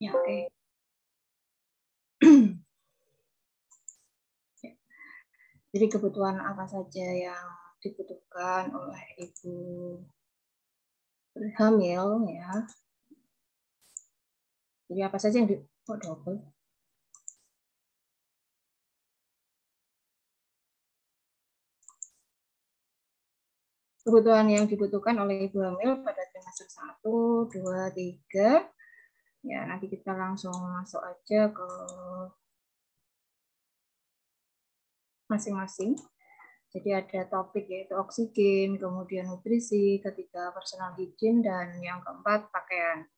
Ya, oke. Jadi kebutuhan apa saja yang dibutuhkan oleh ibu hamil ya. Jadi apa saja yang double. Kebutuhan yang dibutuhkan oleh ibu hamil pada trimester 1, 2, 3. Ya, nanti kita langsung masuk aja ke masing-masing. Jadi ada topik yaitu oksigen, kemudian nutrisi, ketiga personal hygiene, dan yang keempat pakaian.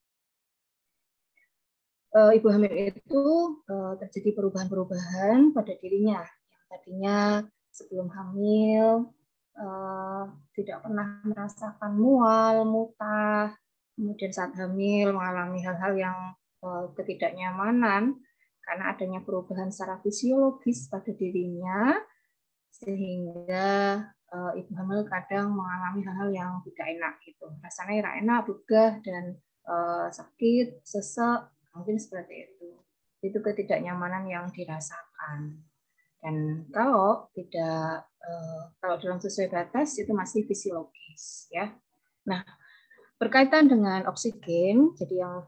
Ibu hamil itu terjadi perubahan-perubahan pada dirinya. Yang tadinya sebelum hamil tidak pernah merasakan mual, muntah, kemudian saat hamil mengalami hal-hal yang ketidaknyamanan karena adanya perubahan secara fisiologis pada dirinya, sehingga ibu hamil kadang mengalami hal-hal yang tidak enak gitu. Rasanya tidak enak, begah, dan sakit, sesek, mungkin seperti itu. Itu ketidaknyamanan yang dirasakan. Dan kalau tidak, kalau dalam sesuai batas itu masih fisiologis, ya. Nah, berkaitan dengan oksigen, jadi yang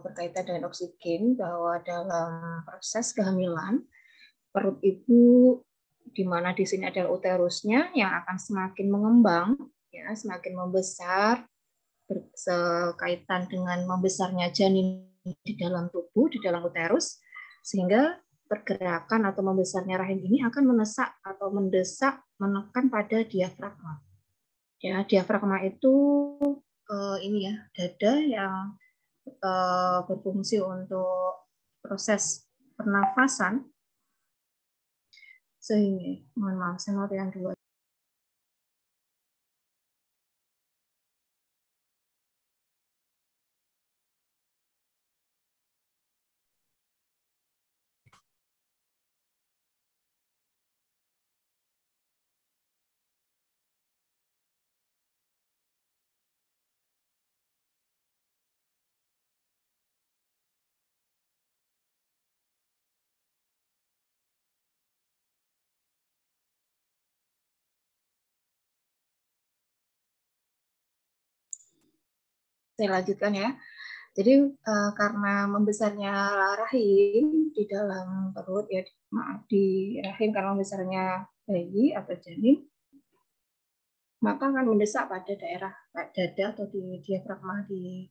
berkaitan dengan oksigen bahwa dalam proses kehamilan perut ibu, di mana di sini adalah uterusnya yang akan semakin mengembang, ya, semakin membesar, berkaitan dengan membesarnya janin di dalam tubuh, di dalam uterus, sehingga pergerakan atau membesarnya rahim ini akan menesak atau mendesak, menekan pada diafragma. Ya, diafragma itu ini ya, dada yang berfungsi untuk proses pernafasan. Sehingga, mohon maaf, saya mau yang dua. Saya lanjutkan ya. Jadi karena membesarnya rahim di dalam perut, ya maaf, di rahim karena membesarnya bayi atau janin, maka akan mendesak pada daerah dada atau di diafragma di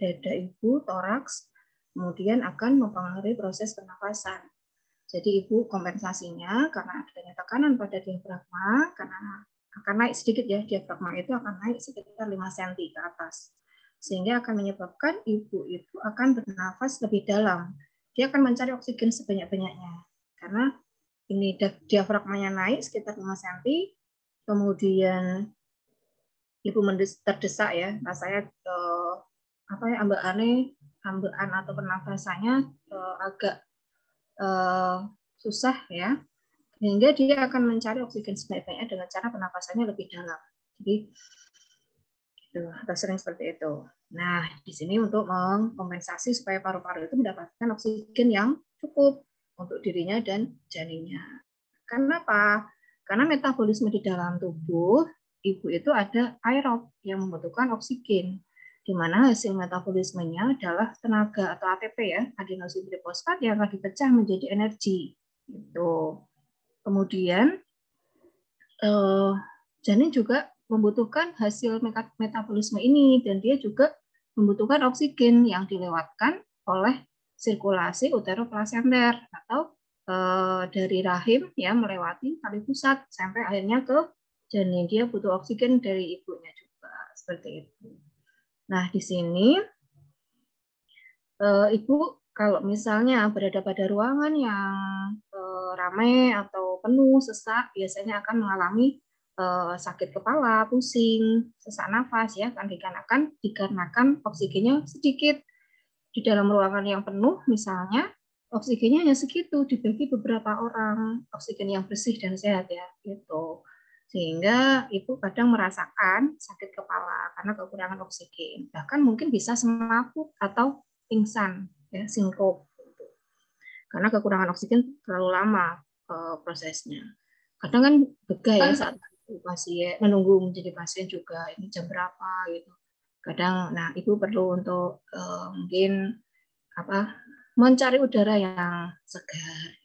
dada ibu, toraks, kemudian akan mempengaruhi proses pernafasan. Jadi ibu kompensasinya karena adanya tekanan pada diafragma, karena akan naik sedikit ya, diafragma itu akan naik sekitar 5 cm ke atas. Sehingga akan menyebabkan ibu itu akan bernafas lebih dalam. Dia akan mencari oksigen sebanyak-banyaknya. Karena ini diafragmanya naik sekitar 5 cm, kemudian ibu terdesak ya, rasanya ambekan atau pernafasannya agak susah ya, sehingga dia akan mencari oksigen sebanyak-banyaknya dengan cara pernafasannya lebih dalam. Jadi itu, atau sering seperti itu. Nah, di sini untuk mengkompensasi supaya paru-paru itu mendapatkan oksigen yang cukup untuk dirinya dan janinnya. Kenapa? Karena metabolisme di dalam tubuh ibu itu ada aerob yang membutuhkan oksigen, di mana hasil metabolismenya adalah tenaga atau ATP ya, adenosin trifosfat yang akan dipecah menjadi energi. Itu. Kemudian janin juga membutuhkan hasil metabolisme ini, dan dia juga membutuhkan oksigen yang dilewatkan oleh sirkulasi uteroplasenter atau dari rahim ya, melewati tali pusat sampai akhirnya ke janin. Dia butuh oksigen dari ibunya juga, seperti itu. Nah, di sini ibu kalau misalnya berada pada ruangan yang ramai atau penuh, sesak, biasanya akan mengalami sakit kepala, pusing, sesak nafas ya, kan dikarenakan oksigennya sedikit. Di dalam ruangan yang penuh misalnya oksigennya hanya segitu, dibagi beberapa orang, oksigen yang bersih dan sehat ya, gitu. Sehingga ibu kadang merasakan sakit kepala karena kekurangan oksigen. Bahkan mungkin bisa semaput atau pingsan, ya, sinkop. Karena kekurangan oksigen terlalu lama prosesnya. Kadang kan begah ya saat pasien menunggu menjadi pasien juga, ini jam berapa gitu. Kadang, nah ibu perlu untuk mungkin mencari udara yang segar.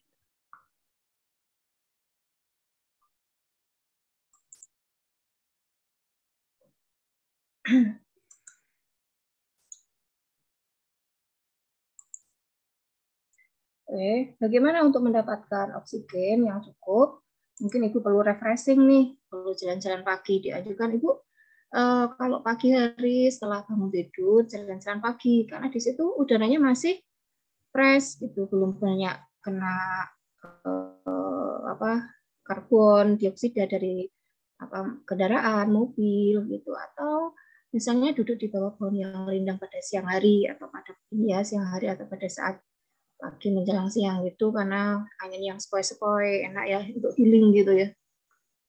Oke, bagaimana untuk mendapatkan oksigen yang cukup? Mungkin ibu perlu refreshing nih, perlu jalan-jalan pagi. Dianjurkan ibu kalau pagi hari setelah bangun tidur jalan-jalan pagi, karena di situ udaranya masih fresh, itu belum banyak kena karbon dioksida dari kendaraan, mobil gitu, atau misalnya duduk di bawah pohon yang rindang pada siang hari atau pada siang hari atau pada saat pagi menjelang siang gitu, karena angin yang sepoi-sepoi enak ya untuk healing gitu ya.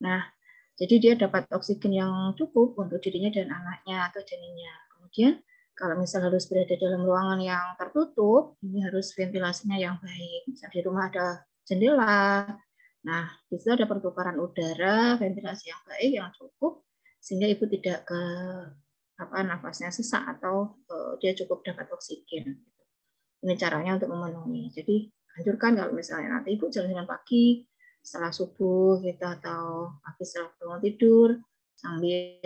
Nah, jadi dia dapat oksigen yang cukup untuk dirinya dan anaknya atau janinnya. Kemudian kalau misal harus berada dalam ruangan yang tertutup, ini harus ventilasinya yang baik. Misal di rumah ada jendela, nah di situ ada pertukaran udara, ventilasi yang baik yang cukup, sehingga ibu tidak ke nafasnya sesak atau dia cukup dapat oksigen. Ini caranya untuk memenuhi. Jadi anjurkan kalau misalnya nanti ibu jalan-jalan pagi setelah subuh gitu, atau pagi setelah bangun tidur sambil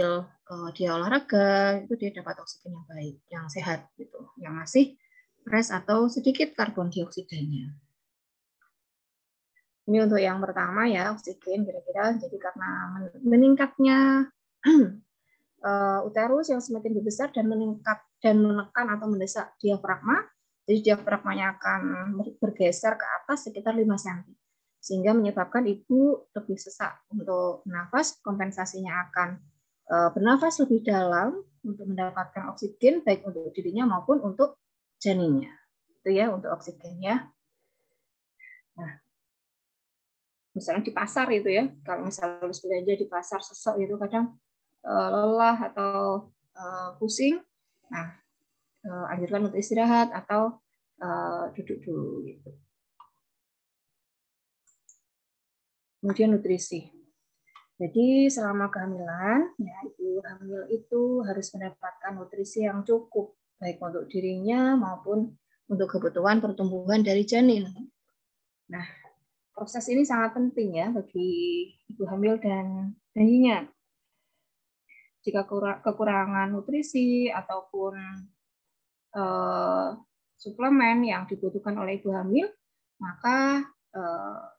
dia olahraga, itu dia dapat oksigen yang baik, yang sehat gitu, yang masih fresh atau sedikit karbon dioksidannya. Ini untuk yang pertama ya, oksigen kira-kira. Jadi karena meningkatnya uterus yang semakin besar dan meningkat dan menekan atau mendesak diafragma, jadi diafragmanya akan bergeser ke atas sekitar 5 cm, sehingga menyebabkan ibu lebih sesak untuk nafas. Kompensasinya akan bernafas lebih dalam untuk mendapatkan oksigen baik untuk dirinya maupun untuk janinnya. Itu ya untuk oksigennya. Nah, misalnya di pasar itu ya, kalau misalnya harus belanja di pasar sesek itu kadang lelah atau pusing, nah anjurkan untuk istirahat atau duduk dulu gitu. Kemudian nutrisi. Jadi selama kehamilan, ya ibu hamil itu harus mendapatkan nutrisi yang cukup, baik untuk dirinya maupun untuk kebutuhan pertumbuhan dari janin. Nah, proses ini sangat penting ya bagi ibu hamil dan bayinya. Jika kekurangan nutrisi ataupun suplemen yang dibutuhkan oleh ibu hamil, maka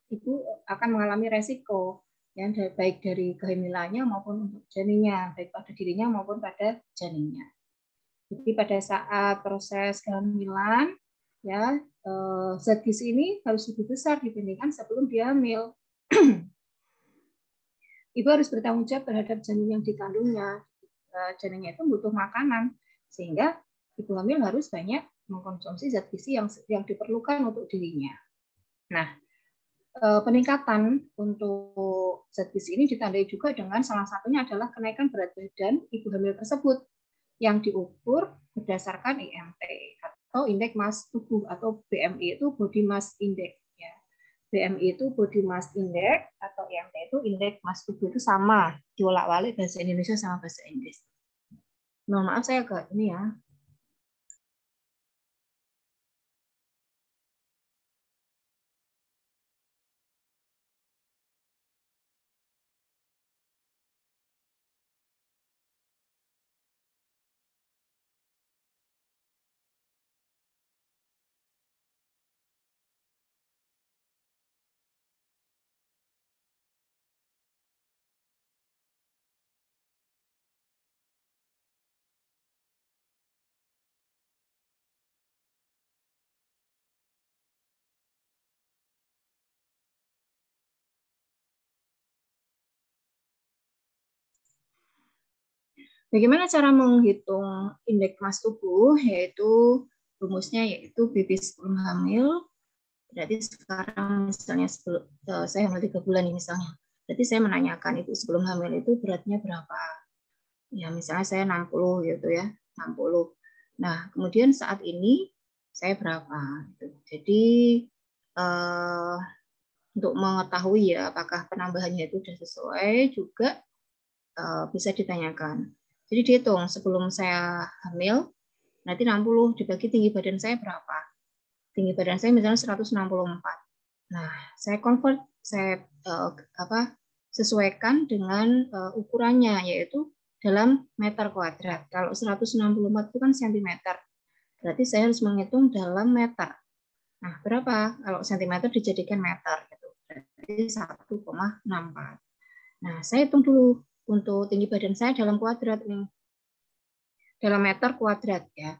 ibu akan mengalami resiko yang baik dari kehamilannya maupun untuk janinnya, baik pada dirinya maupun pada janinnya. Jadi pada saat proses kehamilan, ya zat gizi ini harus lebih besar dibandingkan sebelum dia hamil. Ibu harus bertanggung jawab terhadap janin yang dikandungnya. Janinnya itu butuh makanan, sehingga ibu hamil harus banyak mengkonsumsi zat gizi yang diperlukan untuk dirinya. Nah, peningkatan untuk zat gizi ini ditandai juga dengan salah satunya adalah kenaikan berat badan ibu hamil tersebut yang diukur berdasarkan IMT atau indeks massa tubuh, atau BMI itu body mass index ya. BMI itu body mass index atau IMT itu indeks massa tubuh, itu sama diolak-walik bahasa Indonesia sama bahasa Inggris. Mohon maaf saya agak ini ya. Bagaimana cara menghitung indeks massa tubuh? Yaitu rumusnya yaitu BB sebelum hamil. Berarti sekarang misalnya saya hamil 3 bulan misalnya. Berarti saya menanyakan ibu sebelum hamil itu beratnya berapa? Ya misalnya saya 60 gitu ya, 60. Nah kemudian saat ini saya berapa. Jadi untuk mengetahui ya apakah penambahannya itu sudah sesuai juga bisa ditanyakan. Jadi dihitung sebelum saya hamil, nanti 60 dibagi tinggi badan saya berapa. Tinggi badan saya misalnya 164. Nah, saya convert, saya sesuaikan dengan ukurannya, yaitu dalam meter kuadrat. Kalau 164 itu kan sentimeter, berarti saya harus menghitung dalam meter. Nah, berapa? Kalau sentimeter dijadikan meter, gitu. Berarti 1,64. Nah, saya hitung dulu untuk tinggi badan saya dalam kuadrat nih, dalam meter kuadrat ya.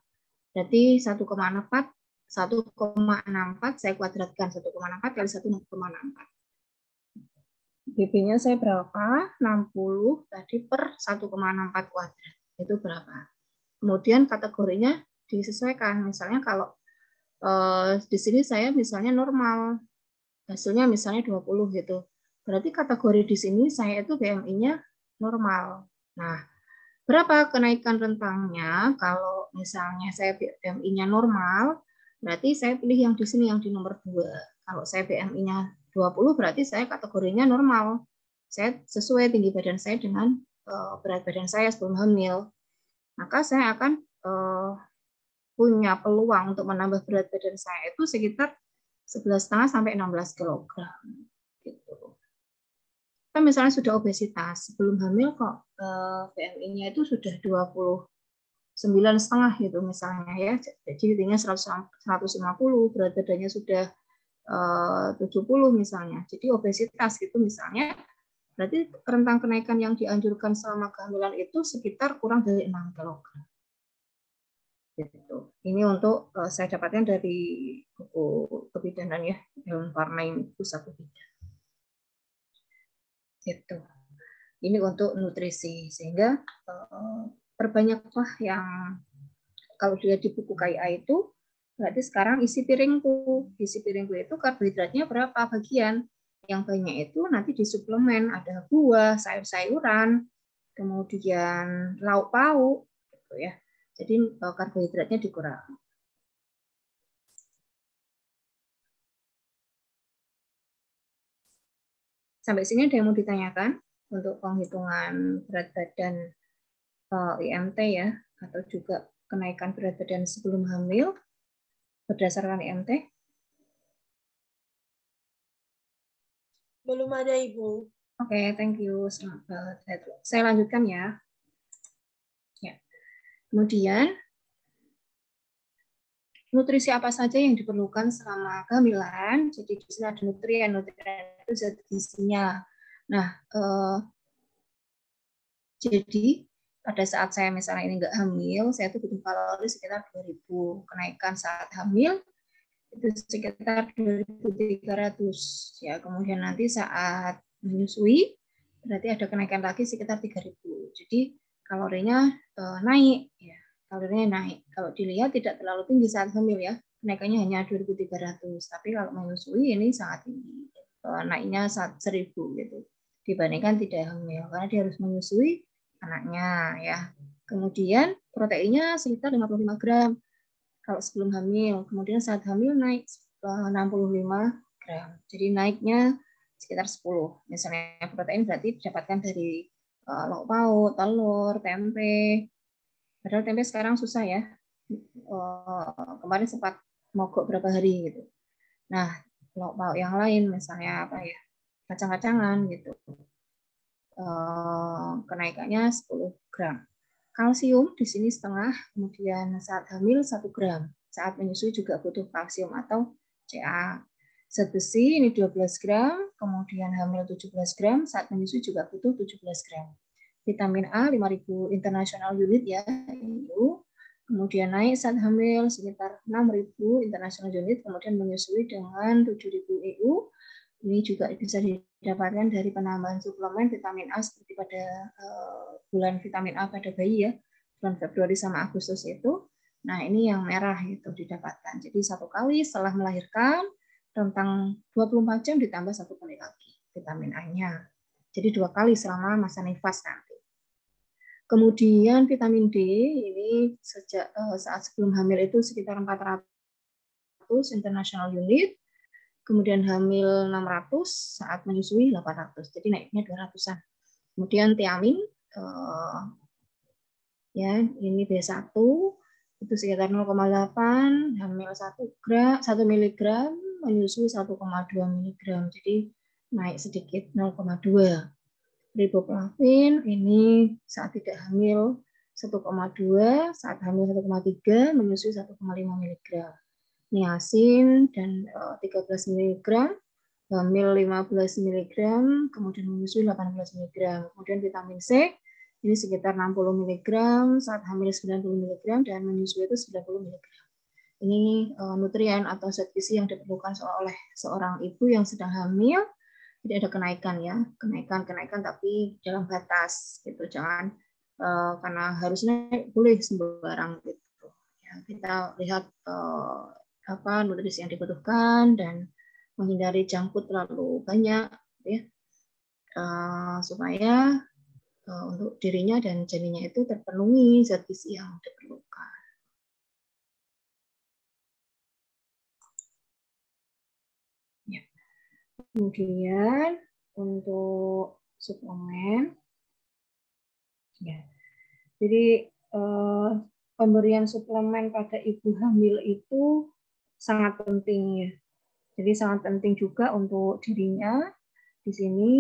Berarti 1,64 saya kuadratkan 1,64 kali 1,64. BB-nya saya berapa? 60 tadi per 1,64 kuadrat. Itu berapa? Kemudian kategorinya disesuaikan. Misalnya kalau di sini saya misalnya normal, hasilnya misalnya 20 gitu. Berarti kategori di sini saya itu BMI-nya normal. Nah, berapa kenaikan rentangnya? Kalau misalnya saya BMI-nya normal, berarti saya pilih yang di sini, yang di nomor 2. Kalau saya BMI-nya 20, berarti saya kategorinya normal. Saya sesuai tinggi badan saya dengan berat badan saya sebelum hamil. Maka saya akan punya peluang untuk menambah berat badan saya itu sekitar 11,5 sampai 16 kg. Gitu. Kan misalnya sudah obesitas, sebelum hamil kok BMI-nya itu sudah 29,5 gitu misalnya ya. Jadi tingginya 150, berat badannya sudah 70 misalnya. Jadi obesitas gitu misalnya. Berarti rentang kenaikan yang dianjurkan selama kehamilan itu sekitar kurang dari 6 kg. Gitu. Ini untuk saya dapatkan dari buku kebidanan ya, Ilmu Parnaim Pusat Kebidanan. Gitu. Ini untuk nutrisi, sehingga perbanyaklah yang kalau dilihat di buku KIA itu, berarti sekarang isi piringku itu karbohidratnya berapa bagian. Yang banyak itu nanti di suplemen, ada buah, sayur-sayuran, kemudian lauk pauk, gitu ya. Jadi karbohidratnya dikurangi. Sampai sini ada yang mau ditanyakan untuk penghitungan berat badan IMT ya, atau juga kenaikan berat badan sebelum hamil berdasarkan IMT? Belum ada, Ibu. Oke, thank you. Saya lanjutkan ya. Kemudian, nutrisi apa saja yang diperlukan selama kehamilan? Jadi di sini ada nutrien itu zat gizinya. Nah, jadi pada saat saya misalnya ini nggak hamil, saya tuh butuh kalori sekitar 2000. Kenaikan saat hamil itu sekitar 2.300 ya. Kemudian nanti saat menyusui berarti ada kenaikan lagi sekitar 3.000. Jadi kalorinya naik ya. Kalorinya naik. Kalau dilihat tidak terlalu tinggi saat hamil ya. Kenaikannya hanya 2.300. Tapi kalau menyusui ini sangat tinggi. Naiknya 1.000 gitu. Dibandingkan tidak hamil karena dia harus menyusui anaknya ya. Kemudian proteinnya sekitar 55 gram kalau sebelum hamil. Kemudian saat hamil naik 65 gram. Jadi naiknya sekitar 10. Misalnya protein berarti didapatkan dari lauk pauk, telur, tempe. Padahal tempe sekarang susah ya. Kemarin sempat mogok berapa hari gitu. Nah, lauk pauk yang lain misalnya apa ya? Kacang-kacangan gitu. Kenaikannya 10 gram. Kalsium di sini setengah, kemudian saat hamil 1 gram. Saat menyusui juga butuh kalsium atau Ca. Zat besi ini 12 gram, kemudian hamil 17 gram, saat menyusui juga butuh 17 gram. Vitamin A 5.000 international unit ya, EU. Kemudian naik saat hamil sekitar 6.000 international unit, kemudian menyusui dengan 7.000 EU. Ini juga bisa didapatkan dari penambahan suplemen vitamin A seperti pada bulan vitamin A pada bayi ya, bulan Februari sama Agustus itu. Nah, ini yang merah itu didapatkan. Jadi satu kali setelah melahirkan, rentang 24 jam ditambah 1 kali lagi vitamin A-nya. Jadi 2 kali selama masa nifas nanti. Kemudian vitamin D ini sejak saat sebelum hamil itu sekitar 400 international unit, kemudian hamil 600, saat menyusui 800, jadi naiknya 200-an. Kemudian tiamin, ya ini B1 itu sekitar 0,8, hamil 1 miligram, menyusui 1,2 miligram, jadi naik sedikit 0,2. Riboflavin ini saat tidak hamil 1,2, saat hamil 1,3, menyusui 1,5 mg. Niacin dan 13 mg, hamil 15 mg, kemudian menyusui 18 mg. Kemudian vitamin C ini sekitar 60 mg, saat hamil 90 mg, dan menyusui itu 90 mg. Ini nutrien atau zat gizi yang diperlukan oleh seorang ibu yang sedang hamil. Tidak ada kenaikan ya, kenaikan tapi dalam batas gitu, jangan karena harusnya boleh sembarang gitu. Ya, kita lihat apa nutrisi yang dibutuhkan dan menghindari junk food terlalu banyak, ya, supaya untuk dirinya dan janinnya itu terpenuhi zat gizi yang diperlukan. Ya. Kemudian untuk suplemen, ya. Jadi pemberian suplemen pada ibu hamil itu sangat penting ya. Jadi sangat penting juga untuk dirinya di sini.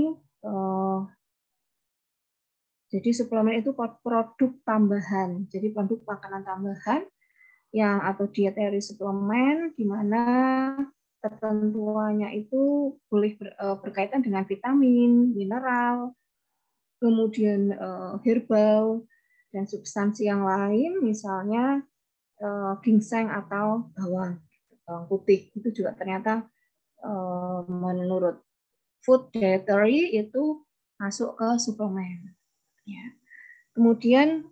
Jadi suplemen itu produk tambahan. Jadi produk makanan tambahan yang atau dietary suplemen di mana ketentuannya itu boleh berkaitan dengan vitamin, mineral, kemudian herbal, dan substansi yang lain, misalnya ginseng atau bawang putih. Itu juga ternyata menurut food dietary itu masuk ke suplemen. Ya. Kemudian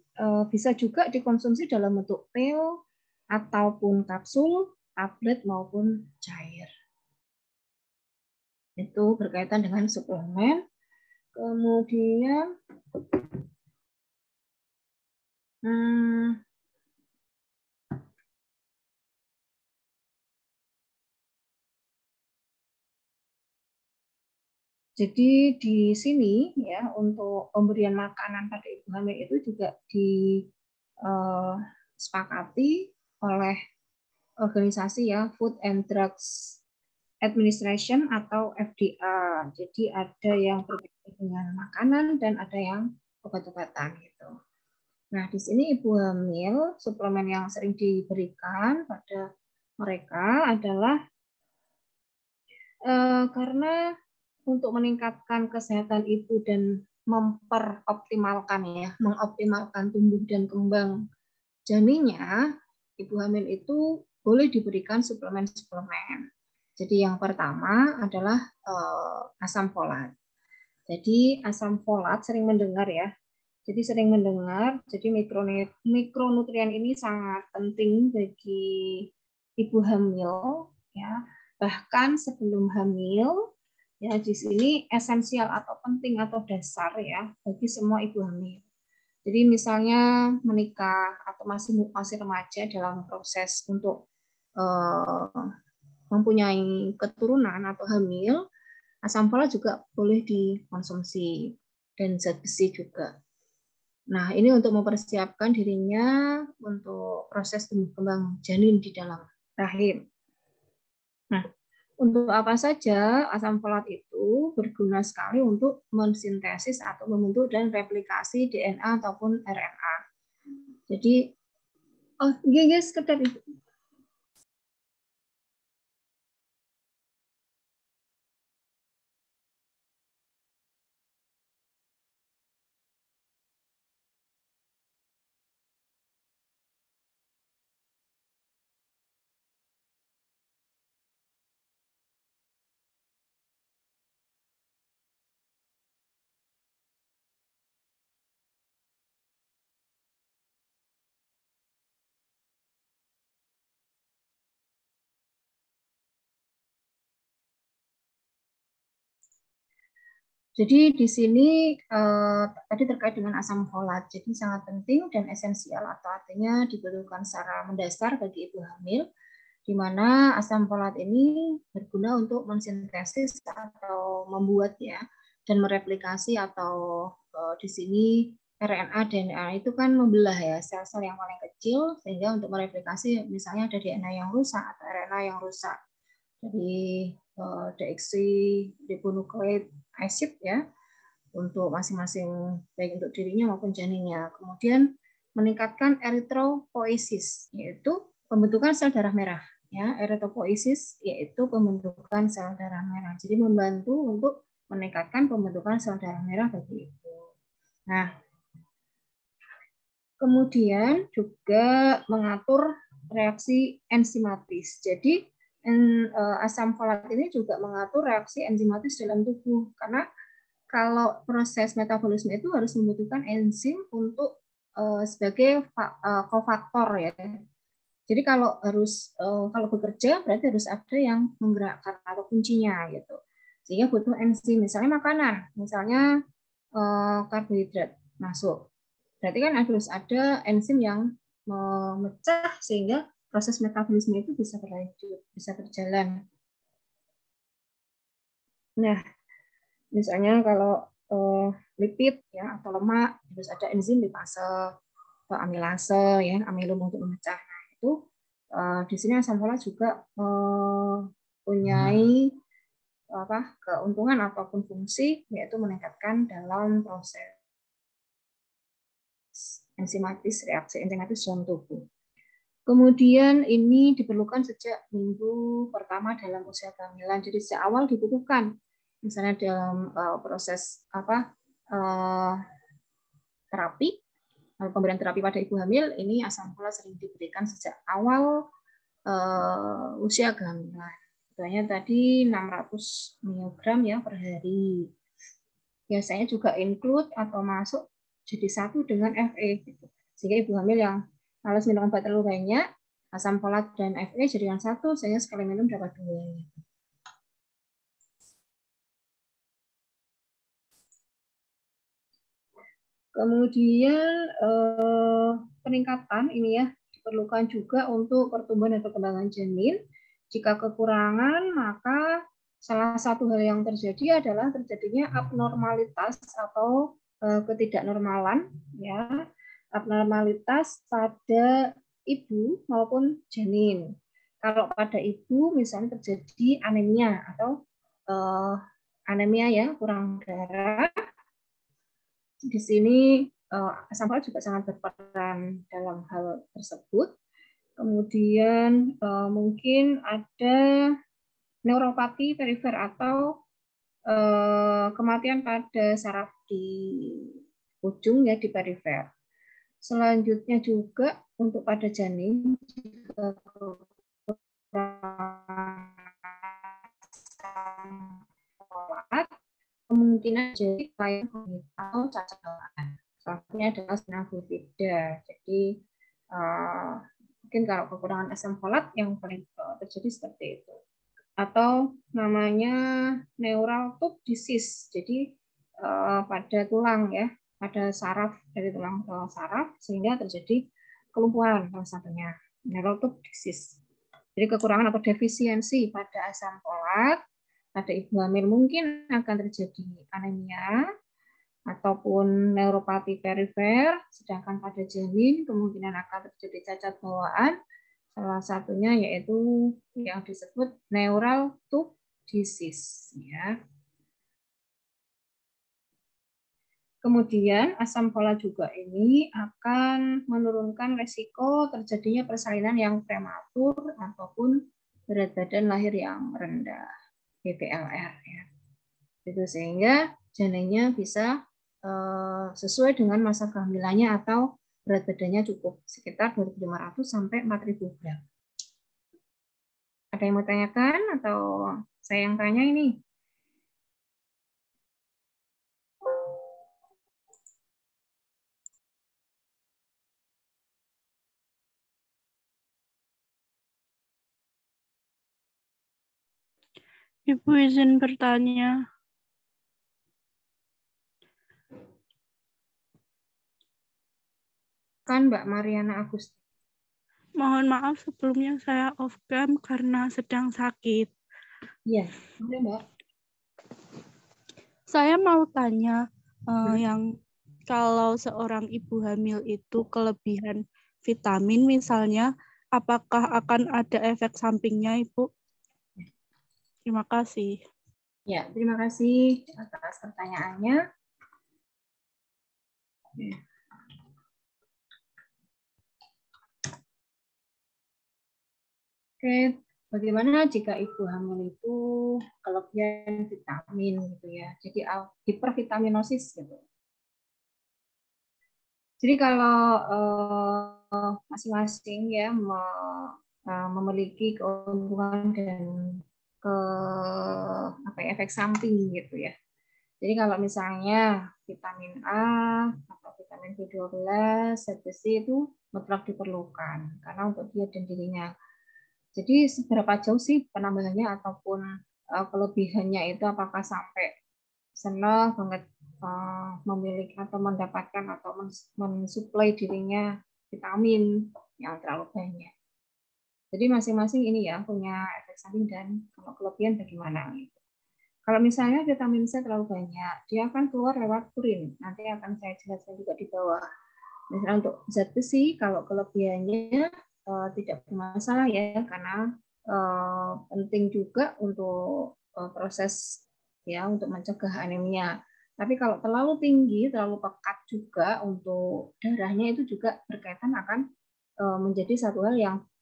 bisa juga dikonsumsi dalam bentuk pil ataupun kapsul, tablet maupun cair. Itu berkaitan dengan suplemen. Kemudian jadi di sini ya untuk pemberian makanan pada ibu hamil itu juga disepakati oleh organisasi ya Food and Drugs Administration atau FDA. Jadi ada yang berkaitan dengan makanan dan ada yang obat-obatan gitu. Nah, di sini ibu hamil suplemen yang sering diberikan pada mereka adalah karena untuk meningkatkan kesehatan ibu dan mengoptimalkan tumbuh dan kembang janinnya, ibu hamil itu boleh diberikan suplemen-suplemen. Jadi yang pertama adalah asam folat. Jadi asam folat sering mendengar ya. Jadi sering mendengar. Jadi mikronutrien ini sangat penting bagi ibu hamil ya. Bahkan sebelum hamil ya, di sini esensial atau penting atau dasar ya bagi semua ibu hamil. Jadi misalnya menikah atau masih remaja dalam proses untuk mempunyai keturunan atau hamil, asam folat juga boleh dikonsumsi dan zat besi juga. Nah, ini untuk mempersiapkan dirinya untuk proses tumbuh kembang janin di dalam rahim. Nah, untuk apa saja asam folat itu berguna sekali untuk mensintesis atau membentuk dan replikasi DNA ataupun RNA. Jadi, guys, sekedar itu. Jadi di sini tadi terkait dengan asam folat, jadi sangat penting dan esensial atau artinya dibutuhkan secara mendasar bagi ibu hamil di mana asam folat ini berguna untuk mensintesis atau membuat ya dan mereplikasi atau di sini RNA DNA itu kan membelah ya sel-sel yang paling kecil sehingga untuk mereplikasi misalnya ada DNA yang rusak atau RNA yang rusak. Jadi deoxyribonucleic acid ya untuk masing-masing baik untuk dirinya maupun janinnya. Kemudian meningkatkan eritropoiesis yaitu pembentukan sel darah merah ya. Eritropoiesis yaitu pembentukan sel darah merah. Jadi membantu untuk meningkatkan pembentukan sel darah merah bagi ibu. Nah, kemudian juga mengatur reaksi enzimatis. Jadi asam folat ini juga mengatur reaksi enzimatis dalam tubuh karena kalau proses metabolisme itu harus membutuhkan enzim untuk sebagai kofaktor ya. Jadi kalau kalau bekerja berarti harus ada yang menggerakkan atau kuncinya gitu. Sehingga butuh enzim. Misalnya makanan, misalnya karbohidrat masuk. Berarti kan harus ada enzim yang memecah sehingga proses metabolisme itu bisa berlanjut, bisa berjalan. Nah, misalnya kalau lipid ya atau lemak harus ada enzim lipase atau amilase ya, amilum untuk memecah. Nah, itu di sini asam folat juga mempunyai keuntungan ataupun fungsi yaitu meningkatkan dalam proses enzimatis, reaksi enzimatis dalam tubuh. Kemudian ini diperlukan sejak minggu pertama dalam usia kehamilan. Jadi sejak awal dibutuhkan, misalnya dalam proses terapi, pemberian terapi pada ibu hamil, ini asam folat sering diberikan sejak awal usia kehamilan. Contohnya tadi 600 mg ya per hari. Biasanya juga include atau masuk jadi satu dengan Fe. Gitu. Sehingga ibu hamil yang malas minum obat terlalu banyak, asam folat dan Fe jadikan satu, sehingga sekali minum dapat 2. Kemudian peningkatan ini ya diperlukan juga untuk pertumbuhan dan perkembangan janin. Jika kekurangan, maka salah satu hal yang terjadi adalah terjadinya abnormalitas atau ketidaknormalan ya, abnormalitas pada ibu maupun janin. Kalau pada ibu misalnya terjadi anemia atau anemia ya, kurang darah. Di sini asam folat juga sangat berperan dalam hal tersebut. Kemudian mungkin ada neuropati perifer atau kematian pada saraf di ujung ya di perifer. Selanjutnya juga untuk pada janin jika folat kemungkinan jadi kayak atau cacat bawaan. Salah adalah sinaglutida. Jadi mungkin kalau kekurangan asam folat yang paling terjadi seperti itu. Atau namanya neural tube disease. Jadi pada tulang ya, pada saraf dari tulang ke saraf sehingga terjadi kelumpuhan salah satunya. Neural tube disease. Jadi kekurangan atau defisiensi pada asam folat pada ibu hamil mungkin akan terjadi anemia ataupun neuropati perifer, sedangkan pada janin kemungkinan akan terjadi cacat bawaan, salah satunya yaitu yang disebut neural tube disease. Ya. Kemudian asam folat juga ini akan menurunkan resiko terjadinya persalinan yang prematur ataupun berat badan lahir yang rendah. BPLR ya. Itu sehingga janinnya bisa sesuai dengan masa kehamilannya atau berat badannya cukup sekitar 2.500 sampai 4.000 gram. Ada yang mau tanyakan atau saya yang tanya ini? Ibu izin bertanya. Kan Mbak Mariana Agusti. Mohon maaf sebelumnya saya off cam karena sedang sakit. Iya, boleh Mbak. Saya mau tanya yang kalau seorang ibu hamil itu kelebihan vitamin misalnya, apakah akan ada efek sampingnya, Ibu? Terima kasih. Ya, terima kasih atas pertanyaannya. Oke, bagaimana jika ibu hamil itu kelebihan vitamin gitu ya? Jadi hipervitaminosis gitu. Jadi kalau masing-masing ya memiliki keuntungan dan efek samping gitu ya. Jadi kalau misalnya vitamin A atau vitamin B12, zat besi itu mutlak diperlukan karena untuk dia dan dirinya. Jadi seberapa jauh sih penambahannya ataupun kelebihannya itu, apakah sampai senang banget memiliki atau mendapatkan atau mensuplai dirinya vitamin yang terlalu banyak. Jadi masing-masing ini ya punya efek samping dan kalau kelebihan bagaimana gitu. Kalau misalnya vitamin C terlalu banyak, dia akan keluar lewat urin. Nanti akan saya jelaskan juga di bawah. Misalnya untuk zat besi, kalau kelebihannya tidak bermasalah ya, karena penting juga untuk proses ya untuk mencegah anemia. Tapi kalau terlalu tinggi, terlalu pekat juga untuk darahnya, itu juga berkaitan akan menjadi satu hal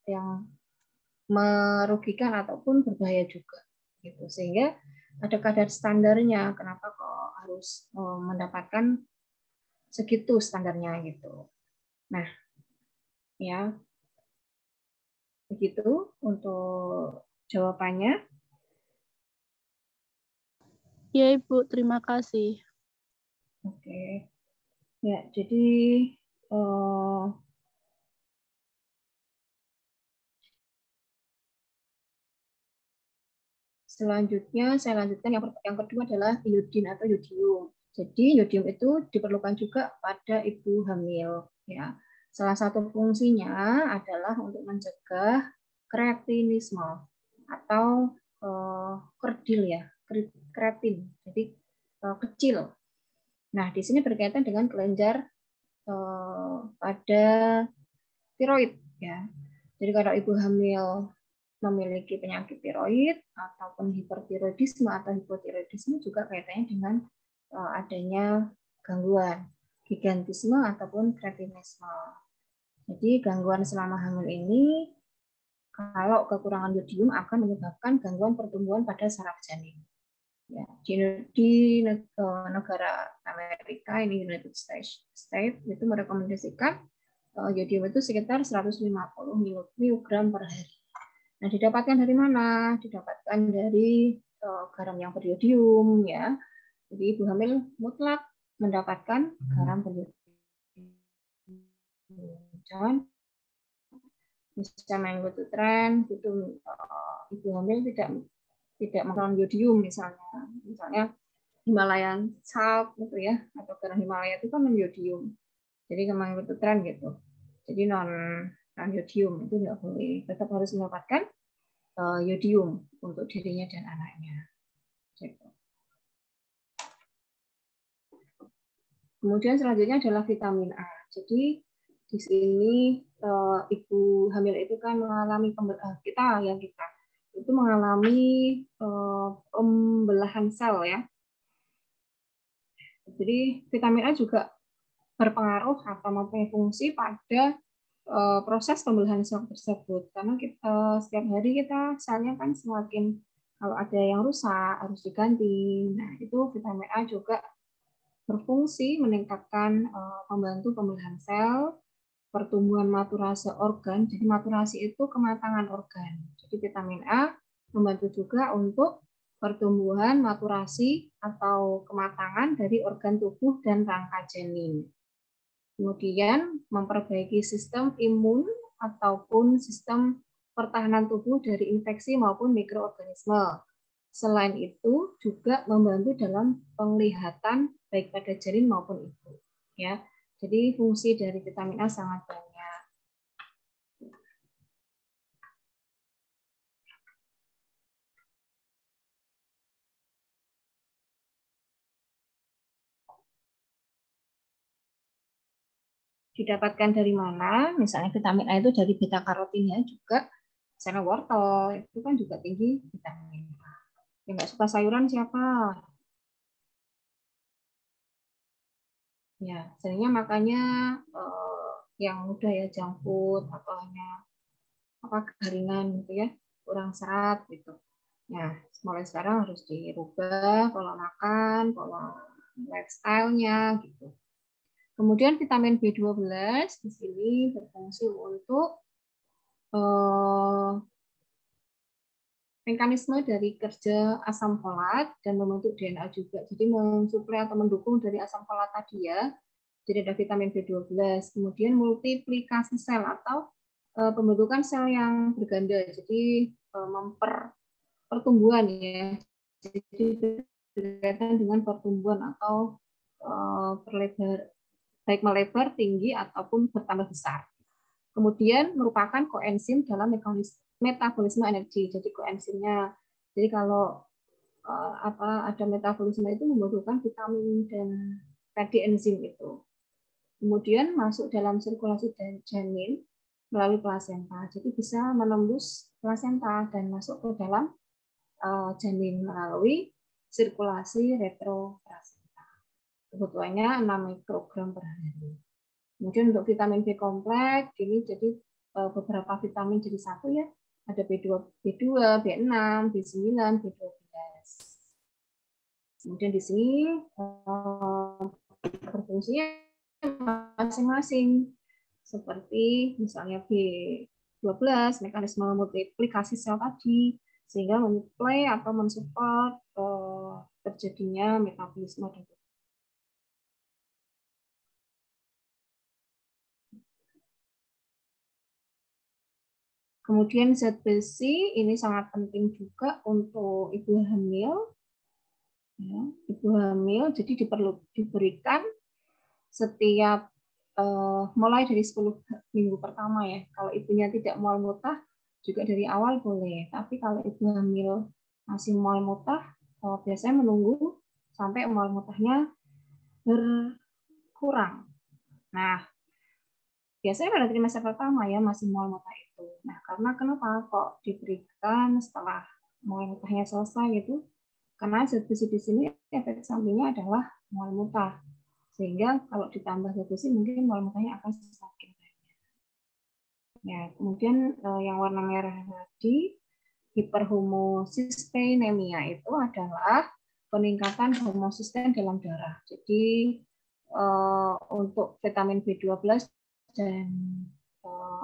yang merugikan ataupun berbahaya juga gitu. Sehingga ada kadar standarnya, kenapa kok harus mendapatkan segitu standarnya gitu. Nah, ya begitu untuk jawabannya. Ya, Ibu, terima kasih. Oke. Ya, jadi selanjutnya saya lanjutkan yang kedua adalah iodin atau yodium. Jadi yodium itu diperlukan juga pada ibu hamil ya. Salah satu fungsinya adalah untuk mencegah kreatinisme atau kerdil ya, kreatin. Jadi kecil. Nah, di sini berkaitan dengan kelenjar pada tiroid ya. Jadi kalau ibu hamil memiliki penyakit tiroid ataupun hipertiroidisme atau hipotiroidisme juga kaitannya dengan adanya gangguan gigantisme ataupun kretinisme. Jadi gangguan selama hamil ini kalau kekurangan yodium akan menyebabkan gangguan pertumbuhan pada saraf janin. Ya, di negara Amerika ini United States itu merekomendasikan yodium itu sekitar 150 mg per hari. Nah, didapatkan dari mana? Didapatkan dari garam yang beriodium ya. Jadi ibu hamil mutlak mendapatkan garam beriodium. Jangan misalnya mengikuti tren itu ibu hamil tidak menggunakan yodium misalnya Himalayan salt gitu ya, atau garam Himalaya itu kan non yodium. Jadi mengikuti tren gitu. Jadi non yodium itu nggak boleh, tetap harus mendapatkan yodium untuk dirinya dan anaknya. Gitu. Kemudian selanjutnya adalah vitamin A. Jadi di sini ibu hamil itu kan mengalami kita itu mengalami pembelahan sel ya. Jadi vitamin A juga berpengaruh atau mempunyai fungsi pada proses pembelahan sel tersebut, karena setiap hari kita selnya kan semakin, kalau ada yang rusak harus diganti. Nah, itu vitamin A juga berfungsi meningkatkan membantu pembelahan sel, pertumbuhan maturase organ. Jadi maturasi itu kematangan organ. Jadi vitamin A membantu juga untuk pertumbuhan maturasi atau kematangan dari organ tubuh dan rangka janin. Kemudian memperbaiki sistem imun ataupun sistem pertahanan tubuh dari infeksi maupun mikroorganisme. Selain itu juga membantu dalam penglihatan baik pada janin maupun ibu. Ya, jadi fungsi dari vitamin A sangat banyak. didapatkan dari mana? Misalnya vitamin A itu dari beta karotinnya juga. Misalnya wortel itu kan juga tinggi vitamin A. Yang nggak suka sayuran siapa? Ya, seringnya makanya yang mudah ya junk food atau hanya garingan gitu ya, kurang serat gitu. Nah, mulai sekarang harus dirubah pola makan, pola lifestyle-nya gitu. Kemudian vitamin B12 di sini berfungsi untuk mekanisme dari kerja asam folat dan membentuk DNA juga. Jadi mensuplai atau mendukung dari asam folat tadi ya. Jadi ada vitamin B12. Kemudian multiplikasi sel atau pembentukan sel yang berganda. Jadi pertumbuhan ya. Jadi berkaitan dengan pertumbuhan atau baik melebar, tinggi ataupun bertambah besar. Kemudian merupakan koenzim dalam metabolisme energi. Jadi koenzimnya. Jadi kalau ada metabolisme itu membutuhkan vitamin dan tadi enzim itu. Kemudian masuk dalam sirkulasi janin melalui plasenta. Jadi bisa menembus plasenta dan masuk ke dalam janin melalui sirkulasi retroplasenta. Kebutuhannya 6 mikrogram per hari. Kemudian untuk vitamin B kompleks, ini jadi beberapa vitamin jadi satu ya. Ada B2, B6, B9, B12. Kemudian di sini berfungsinya masing-masing. Seperti misalnya B12, mekanisme multiplikasi sel tadi, sehingga menyuplai atau mensupport terjadinya metabolisme. Kemudian zat besi ini sangat penting juga untuk ibu hamil. Ya, ibu hamil jadi diberikan setiap mulai dari 10 minggu pertama ya. Kalau ibunya tidak mual muntah juga dari awal boleh. Tapi kalau ibu hamil masih mual muntah, biasanya menunggu sampai mual muntahnya berkurang. Nah, biasanya pada trimester pertama ya masih mual muntah itu. Nah, karena kenapa kok diberikan setelah mual muntahnya selesai gitu? Karena zat besi di sini efek sampingnya adalah mual muntah. Sehingga kalau ditambah zat besi mungkin mual muntahnya akan semakin banyak. Ya, kemudian yang warna merah tadi hiperhomosistenemia itu adalah peningkatan homosisten dalam darah. Jadi untuk vitamin B12 dan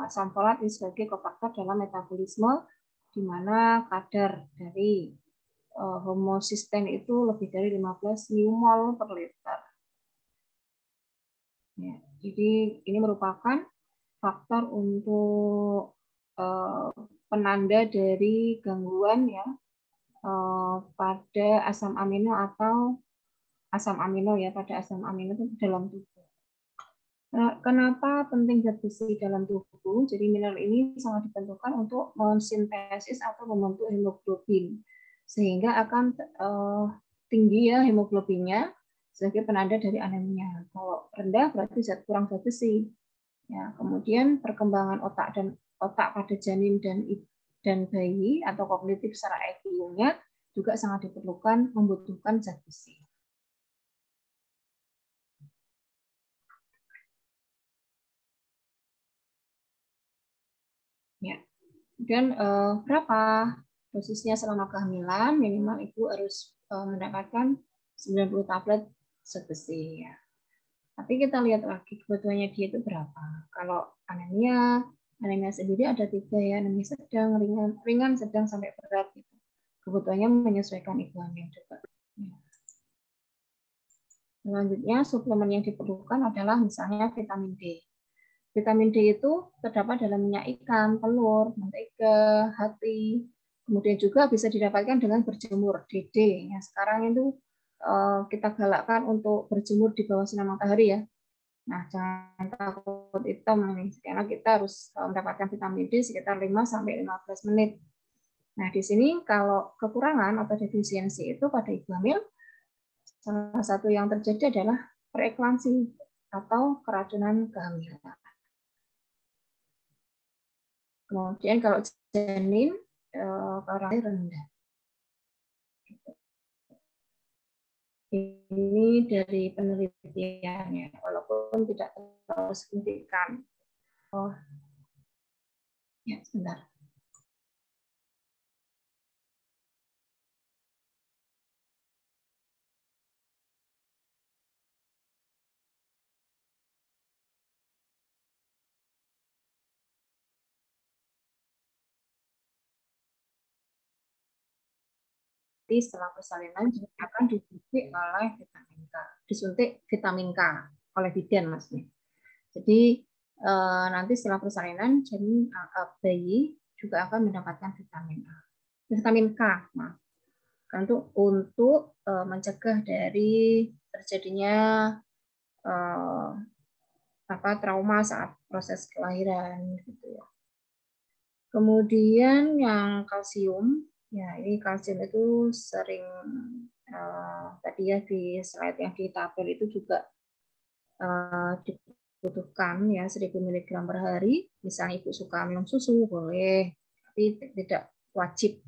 asam folat ini sebagai kofaktor dalam metabolisme di mana kadar dari homosisten itu lebih dari 15 mmol per liter. Ya, jadi ini merupakan faktor untuk penanda dari gangguan ya pada asam amino atau asam amino ya pada asam amino itu dalam tubuh. Kenapa penting zat besi dalam tubuh? Jadi mineral ini sangat ditentukan untuk mensintesis atau membentuk hemoglobin, sehingga akan tinggi ya hemoglobinnya sebagai penanda dari anemia. Kalau rendah berarti kurang zat besi. Ya, kemudian perkembangan otak pada janin dan bayi atau kognitif secara IQ-nya juga sangat diperlukan membutuhkan zat besi. Ya. Dan berapa dosisnya selama kehamilan? Minimal ibu harus mendapatkan 90 tablet zat besi ya. Tapi kita lihat lagi kebutuhannya dia itu berapa. Kalau anemia sendiri ada 3 ya, anemia sedang, ringan, sedang sampai berat gitu. Kebutuhannya menyesuaikan ibu hamil juga. Selanjutnya suplemen yang diperlukan adalah misalnya vitamin D. Vitamin D itu terdapat dalam minyak ikan, telur, mentega, hati. Kemudian juga bisa didapatkan dengan berjemur, DD. Yang sekarang itu kita galakkan untuk berjemur di bawah sinar matahari ya. Nah, jangan takut hitam nih, karena kita harus mendapatkan vitamin D sekitar 5-15 menit. Nah, di sini kalau kekurangan atau defisiensi itu pada ibu hamil, salah satu yang terjadi adalah preeklamsi. atau keracunan kehamilan. Kemudian kalau janin KRAI rendah. Ini dari penelitiannya, walaupun tidak terlalu signifikan. Oh, ya sebentar. Setelah persalinan akan disuntik oleh vitamin K, disuntik vitamin K oleh bidan maksudnya. Jadi nanti setelah persalinan janin bayi juga akan mendapatkan vitamin K, maaf. Kan untuk mencegah dari terjadinya trauma saat proses kelahiran gitu ya. Kemudian yang kalsium. Ya, ini kalsium itu sering tadi ya di slide yang di tabel itu juga dibutuhkan ya 1000 mg per hari. Misalnya ibu suka minum susu boleh, tapi tidak wajib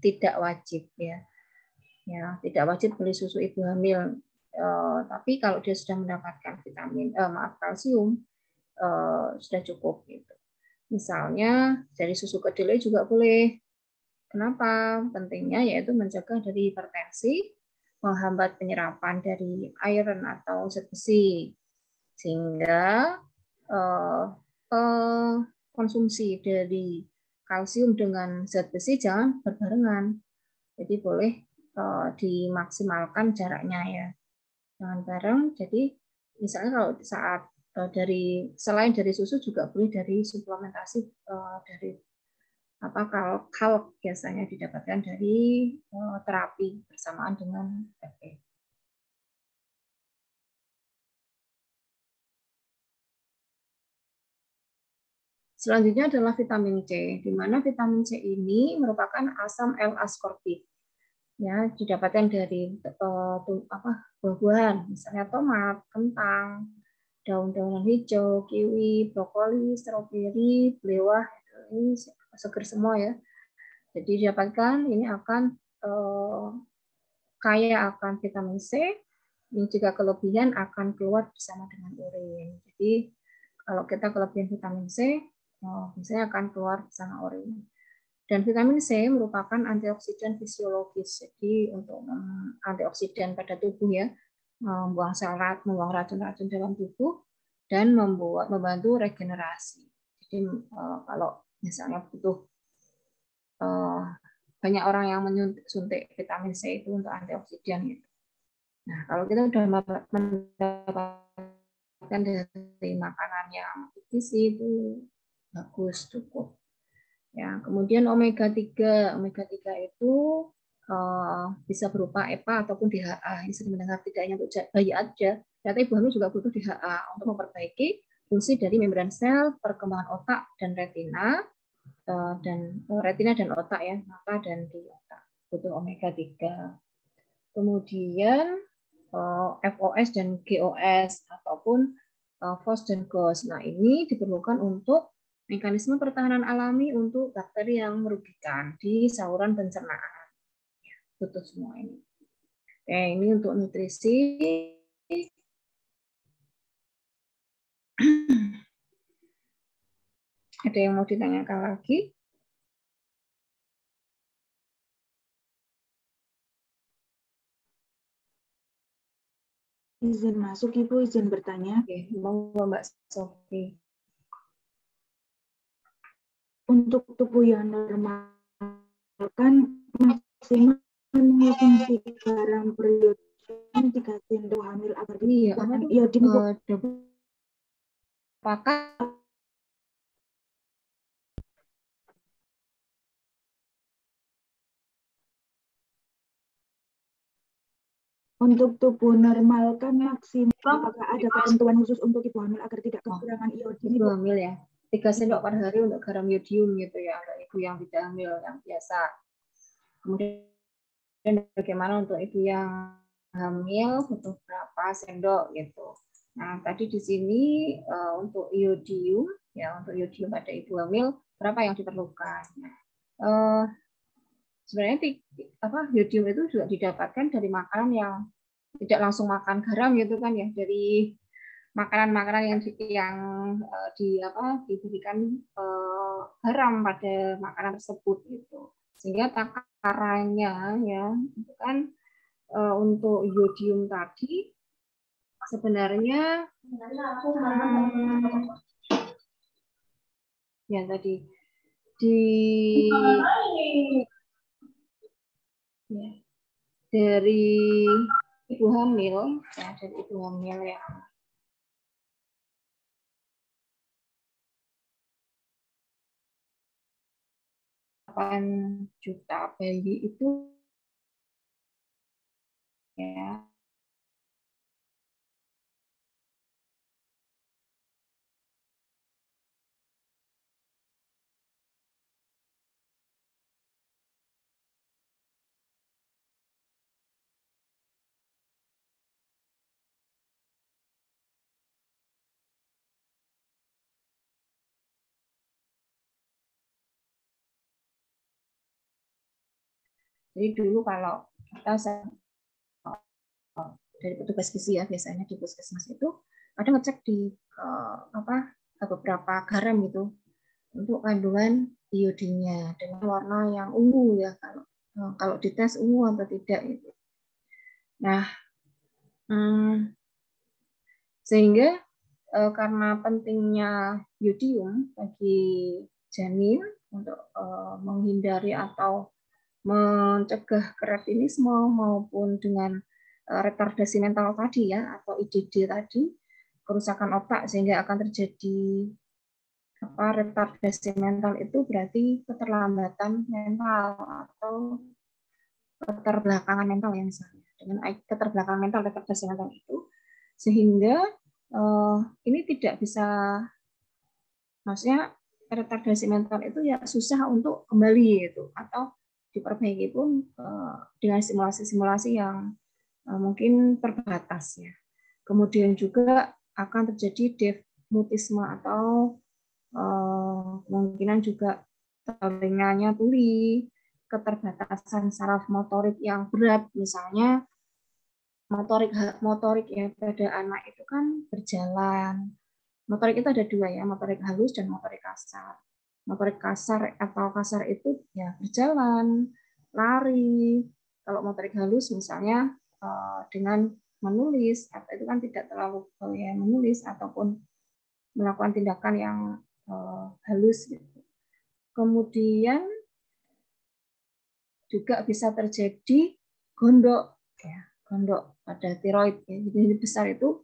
ya. Ya, tidak wajib beli susu ibu hamil. Tapi kalau dia sudah mendapatkan kalsium sudah cukup gitu. Misalnya dari susu kedelai juga boleh. Kenapa? Pentingnya yaitu mencegah dari hipertensi, menghambat penyerapan dari iron atau zat besi, sehingga konsumsi dari kalsium dengan zat besi jangan berbarengan. Jadi boleh dimaksimalkan jaraknya ya, jangan bareng. Jadi misalnya kalau saat selain dari susu juga boleh dari suplementasi dari kalk biasanya didapatkan dari terapi bersamaan dengan TB. Selanjutnya adalah vitamin C, di mana vitamin C ini merupakan asam L-ascorbik. Ya, didapatkan dari buah-buahan, misalnya tomat, kentang, daun-daunan hijau, kiwi, brokoli, stroberi, belewah, ini seger semua ya. Jadi didapatkan ini akan kaya akan vitamin C, yang jika kelebihan akan keluar bersama dengan urin. Jadi kalau kita kelebihan vitamin C, biasanya akan keluar bersama urin. Dan vitamin C merupakan antioksidan fisiologis. Jadi untuk antioksidan pada tubuh ya, membuang racun-racun dalam tubuh dan membantu regenerasi. Jadi kalau misalnya butuh banyak orang yang menyuntik vitamin C itu untuk antioksidan gitu. Nah, kalau kita sudah mendapatkan dari makanan yang bergizi itu bagus, cukup. Ya, kemudian omega 3 itu bisa berupa EPA ataupun DHA. Ini sering mendengar tidak hanya untuk bayi aja, ternyata ibu hamil juga butuh DHA untuk memperbaiki fungsi dari membran sel, perkembangan otak dan retina dan otak ya, mata dan di otak. Butuh omega 3. Kemudian FOS dan GOS ataupun FOS dan GOS. Nah, ini diperlukan untuk mekanisme pertahanan alami untuk bakteri yang merugikan di saluran pencernaan. Butuh semua ini. Oke, ini untuk nutrisi. Ada yang mau ditanyakan lagi? Izin masuk, Ibu, izin bertanya. Oke, monggo Mbak Sofi. Untuk tubuh yang normal kan maksimal mengonsumsi garam periodium 3 sendok hamil agar dikuatkan iodin. Apakah untuk tubuh normal kan maksimal, apakah ada ketentuan khusus untuk ibu hamil agar tidak kekurangan iodin? Ibu hamil ya, 3 sendok per hari untuk garam iodium gitu ya, untuk ibu yang tidak hamil yang biasa. Kemudian bagaimana untuk ibu yang hamil butuh berapa sendok gitu. Nah, tadi di sini untuk iodium, ya untuk iodium pada ibu hamil berapa yang diperlukan. Nah, sebenarnya iodium itu juga didapatkan dari makanan yang tidak langsung makan garam gitu kan ya, dari makanan-makanan yang diberikan garam pada makanan tersebut gitu. Sehingga takarannya ya itu kan untuk iodium tadi sebenarnya ya tadi dari ibu hamil ya, dari ibu hamil ya 8 juta bayi itu ya jadi dulu kalau kita dari petugas gizi ya biasanya di puskesmas itu ada ngecek di beberapa garam gitu untuk kandungan iodinnya dengan warna yang ungu ya kalau dites ungu atau tidak itu. Nah, sehingga karena pentingnya iodium bagi janin untuk menghindari atau mencegah kretinisme maupun dengan retardasi mental tadi ya atau IDD tadi, kerusakan otak sehingga akan terjadi retardasi mental itu berarti keterlambatan mental atau keterbelakangan mental ya misalnya. Dengan keterbelakangan mental, retardasi mental itu sehingga ini tidak bisa, maksudnya retardasi mental itu ya susah untuk kembali gitu atau diperbaiki pun dengan simulasi-simulasi yang mungkin terbatas ya. Kemudian juga akan terjadi deafmutisme atau kemungkinan juga telinganya tuli, keterbatasan saraf motorik yang berat, misalnya motorik ya pada anak itu kan berjalan. Motorik itu ada dua ya, motorik halus dan motorik kasar. Motorik kasar atau kasar itu ya berjalan, lari. Kalau motorik halus misalnya dengan menulis, atau itu kan tidak terlalu ya menulis ataupun melakukan tindakan yang halus gitu. Kemudian juga bisa terjadi gondok ya, gondok pada tiroid ya. Jadi besar itu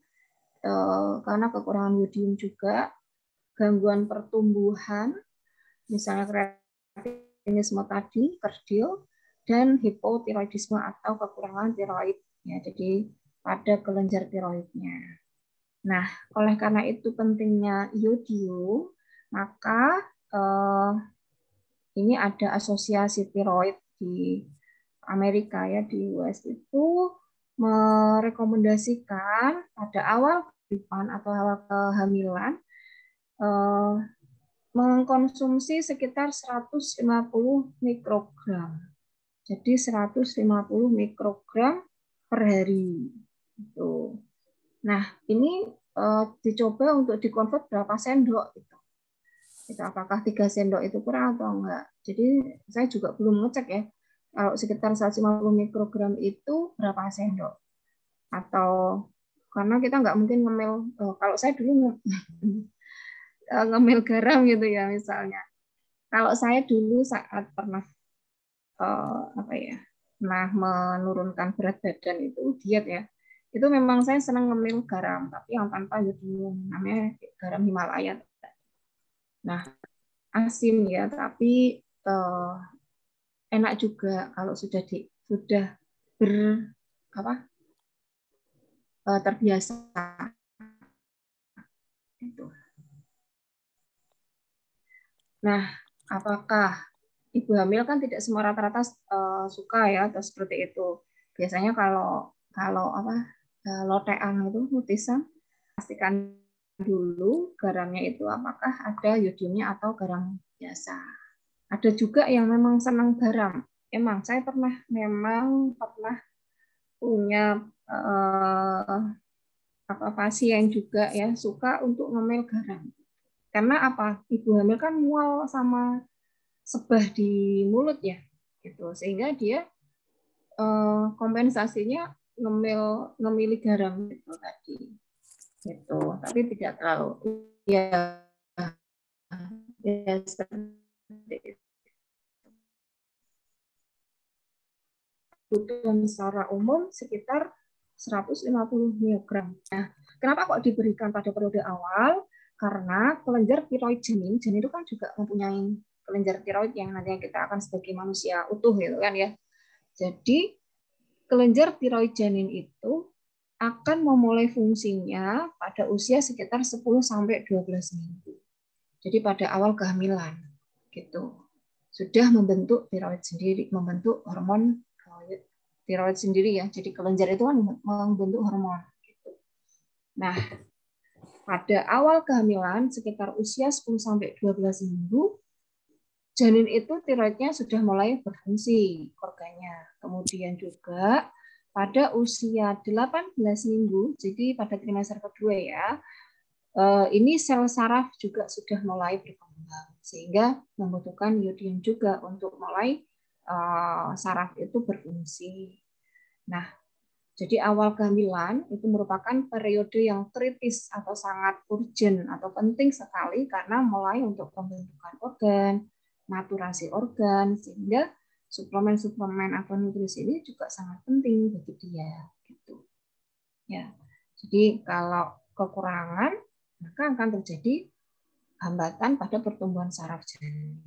karena kekurangan iodium juga, gangguan pertumbuhan, misalnya kretinisme tadi, kerdil, dan hipotiroidisme atau kekurangan tiroid. Ya, jadi pada kelenjar tiroidnya. Nah, oleh karena itu pentingnya iodium, maka ini ada asosiasi tiroid di Amerika ya, di US itu merekomendasikan pada awal kehidupan atau awal kehamilan mengkonsumsi sekitar 150 mikrogram. Jadi 150 mikrogram per hari. Itu. Nah, ini dicoba untuk dikonvert berapa sendok itu. Itu apakah 3 sendok itu kurang atau enggak. Jadi saya juga belum ngecek ya. Kalau sekitar 150 mikrogram itu berapa sendok? Atau karena kita nggak mungkin ngemil, kalau saya dulu ngemil garam gitu ya misalnya. Kalau saya dulu saat pernah pernah menurunkan berat badan itu diet ya, itu memang saya senang ngemil garam, tapi yang tanpa iodium, namanya garam Himalaya. Nah, asin ya, tapi enak juga kalau sudah terbiasa. Itu. Nah, apakah ibu hamil kan tidak semua rata-rata suka ya atau seperti itu. Biasanya kalau lotean itu mutisan pastikan dulu garamnya itu apakah ada yodiumnya atau garam biasa. Ada juga yang memang senang garam. Emang saya memang pernah punya pasien juga ya suka untuk ngemil garam. Karena apa? Ibu hamil kan mual sama sebah di mulut ya, gitu. Sehingga dia kompensasinya ngemili garam gitu tadi. Gitu. Tapi tidak terlalu ya seperti itu. Kebutuhan secara umum sekitar 150 mg. Nah, kenapa kok diberikan pada periode awal? Karena kelenjar tiroid janin itu kan juga mempunyai kelenjar tiroid yang nantinya kita akan sebagai manusia utuh gitu kan ya. Jadi kelenjar tiroid janin itu akan memulai fungsinya pada usia sekitar 10 sampai 12 minggu. Jadi pada awal kehamilan gitu. Sudah membentuk tiroid sendiri, membentuk hormon tiroid sendiri ya. Jadi kelenjar itu kan membentuk hormon gitu. Nah, pada awal kehamilan sekitar usia 10 sampai 12 minggu janin itu tiroidnya sudah mulai berfungsi organnya. Kemudian juga pada usia 18 minggu, jadi pada trimester kedua ya, ini sel saraf juga sudah mulai berkembang sehingga membutuhkan iodium juga untuk mulai saraf itu berfungsi. Nah, jadi awal kehamilan itu merupakan periode yang kritis atau sangat urgent atau penting sekali karena mulai untuk pembentukan organ, maturasi organ, sehingga suplemen-suplemen atau nutrisi ini juga sangat penting bagi dia. Gitu. Ya, jadi kalau kekurangan maka akan terjadi hambatan pada pertumbuhan saraf janin.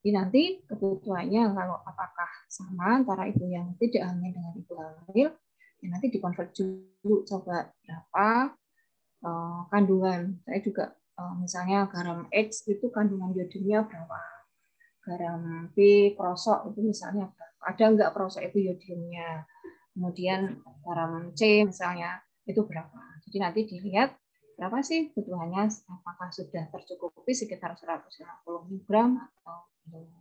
Jadi nanti kebutuhannya kalau apakah sama antara ibu yang tidak hamil dengan ibu hamil, ya nanti dikonvert dulu coba berapa kandungan. Saya juga misalnya garam X itu kandungan iodiumnya berapa, garam B krosok itu misalnya berapa, ada nggak krosok itu iodiumnya, kemudian garam C misalnya itu berapa. Jadi nanti dilihat berapa sih kebutuhannya, apakah sudah tercukupi sekitar 150 mg atau belum.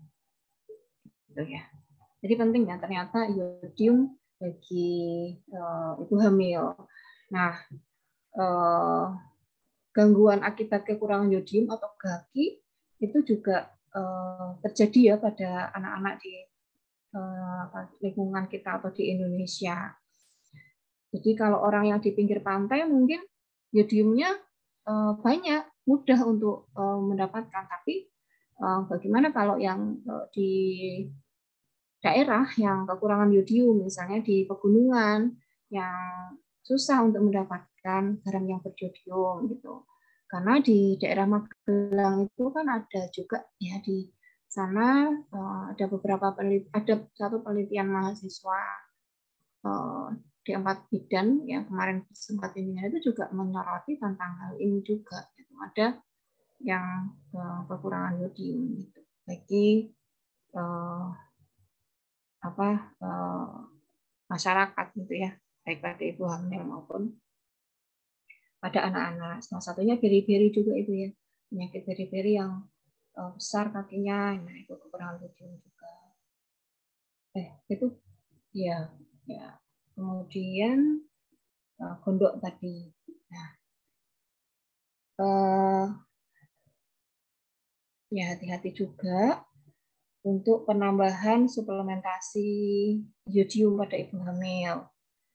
Gitu ya. Jadi penting ya ternyata iodium bagi ibu hamil. Nah, gangguan akibat kekurangan iodium atau GAGI itu juga terjadi ya pada anak-anak di lingkungan kita atau di Indonesia. Jadi kalau orang yang di pinggir pantai mungkin iodiumnya banyak, mudah untuk mendapatkan. Tapi bagaimana kalau yang di daerah yang kekurangan iodium, misalnya di pegunungan yang susah untuk mendapatkan garam yang beriodium gitu. Karena di daerah Magelang itu kan ada juga ya di sana ada beberapa ada satu penelitian mahasiswa di 4 bidan yang kemarin sempat bimbingan itu juga menyoroti tentang hal ini juga. Gitu. Ada yang kekurangan iodium gitu. Bagi masyarakat gitu ya, baik pada ibu hamil maupun pada anak-anak. Salah satunya beri-beri juga itu ya, penyakit beri-beri yang besar kakinya, nah itu kekurangan iodium juga. Itu ya. Kemudian gondok tadi. Nah, ya hati-hati juga untuk penambahan suplementasi iodium pada ibu hamil.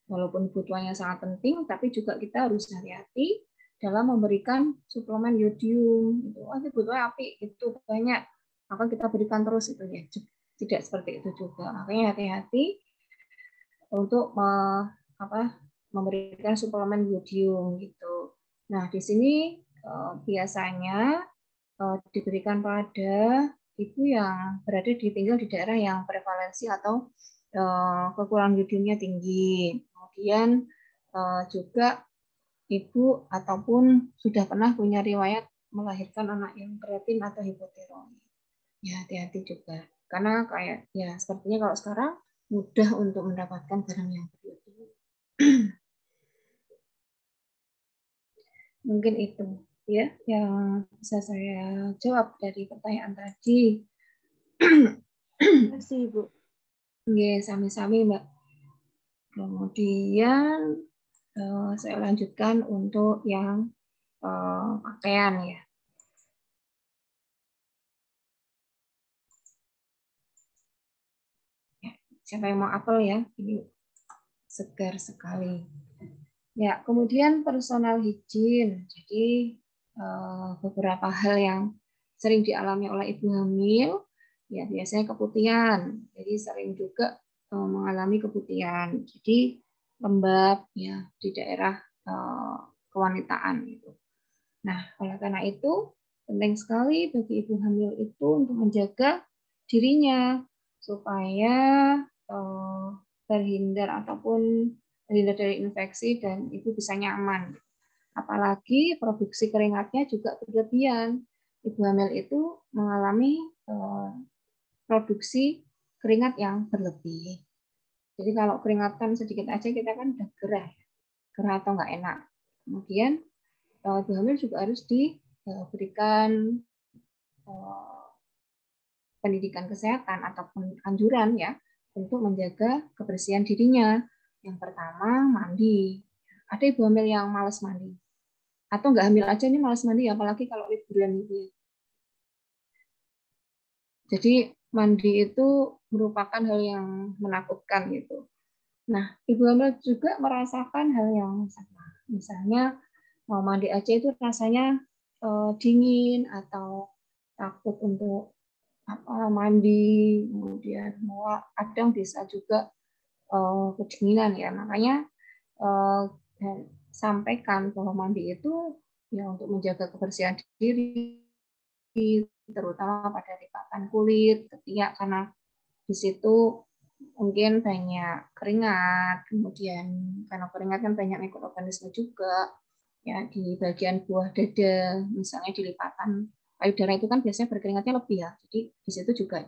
Walaupun kebutuhannya sangat penting, tapi juga kita harus hati-hati dalam memberikan suplemen iodium. Itu kebutuhannya api itu banyak, maka kita berikan terus itu ya. Tidak seperti itu juga. Makanya hati-hati untuk memberikan suplemen iodium gitu. Nah, di sini biasanya diberikan pada ibu yang tinggal di daerah yang prevalensi atau kekurangan iodiumnya tinggi. Kemudian juga ibu ataupun sudah pernah punya riwayat melahirkan anak yang kreatin atau hipotiroid. Ya, hati-hati juga. Karena kayak ya sepertinya kalau sekarang mudah untuk mendapatkan garam yang beriodium. Mungkin itu ya yang bisa saya jawab dari pertanyaan tadi. Terima kasih, Ibu. Oke, sami-sami, Mbak. Kemudian saya lanjutkan untuk yang pakaian ya. Siapa yang mau apel ya? Ini segar sekali. Ya, kemudian personal hygiene. Jadi beberapa hal yang sering dialami oleh ibu hamil, ya biasanya keputihan. Jadi sering juga mengalami keputihan. Jadi lembab ya di daerah kewanitaan itu. Nah, oleh karena itu penting sekali bagi ibu hamil itu untuk menjaga dirinya supaya terhindar dari infeksi dan ibu bisa nyaman. Apalagi produksi keringatnya juga berlebihan. Ibu hamil itu mengalami produksi keringat yang berlebih. Jadi kalau keringatan sedikit aja kita kan udah gerah atau nggak enak. Kemudian ibu hamil juga harus diberikan pendidikan kesehatan ataupun anjuran ya untuk menjaga kebersihan dirinya. Yang pertama mandi. Ada ibu hamil yang malas mandi atau nggak hamil aja ini malas mandi, apalagi kalau liburan itu. Jadi mandi itu merupakan hal yang menakutkan gitu. Nah, ibu hamil juga merasakan hal yang sama. Misalnya mau mandi aja itu rasanya dingin atau takut untuk mandi, kemudian kadang bisa juga kedinginan ya. Makanya sampaikan bahwa mandi itu ya untuk menjaga kebersihan diri, terutama pada lipatan kulit, ketiak, karena di situ mungkin banyak keringat, kemudian karena keringat kan banyak mikroorganisme juga ya di bagian buah dada, misalnya di lipatan payudara itu kan biasanya berkeringatnya lebih ya, jadi di situ juga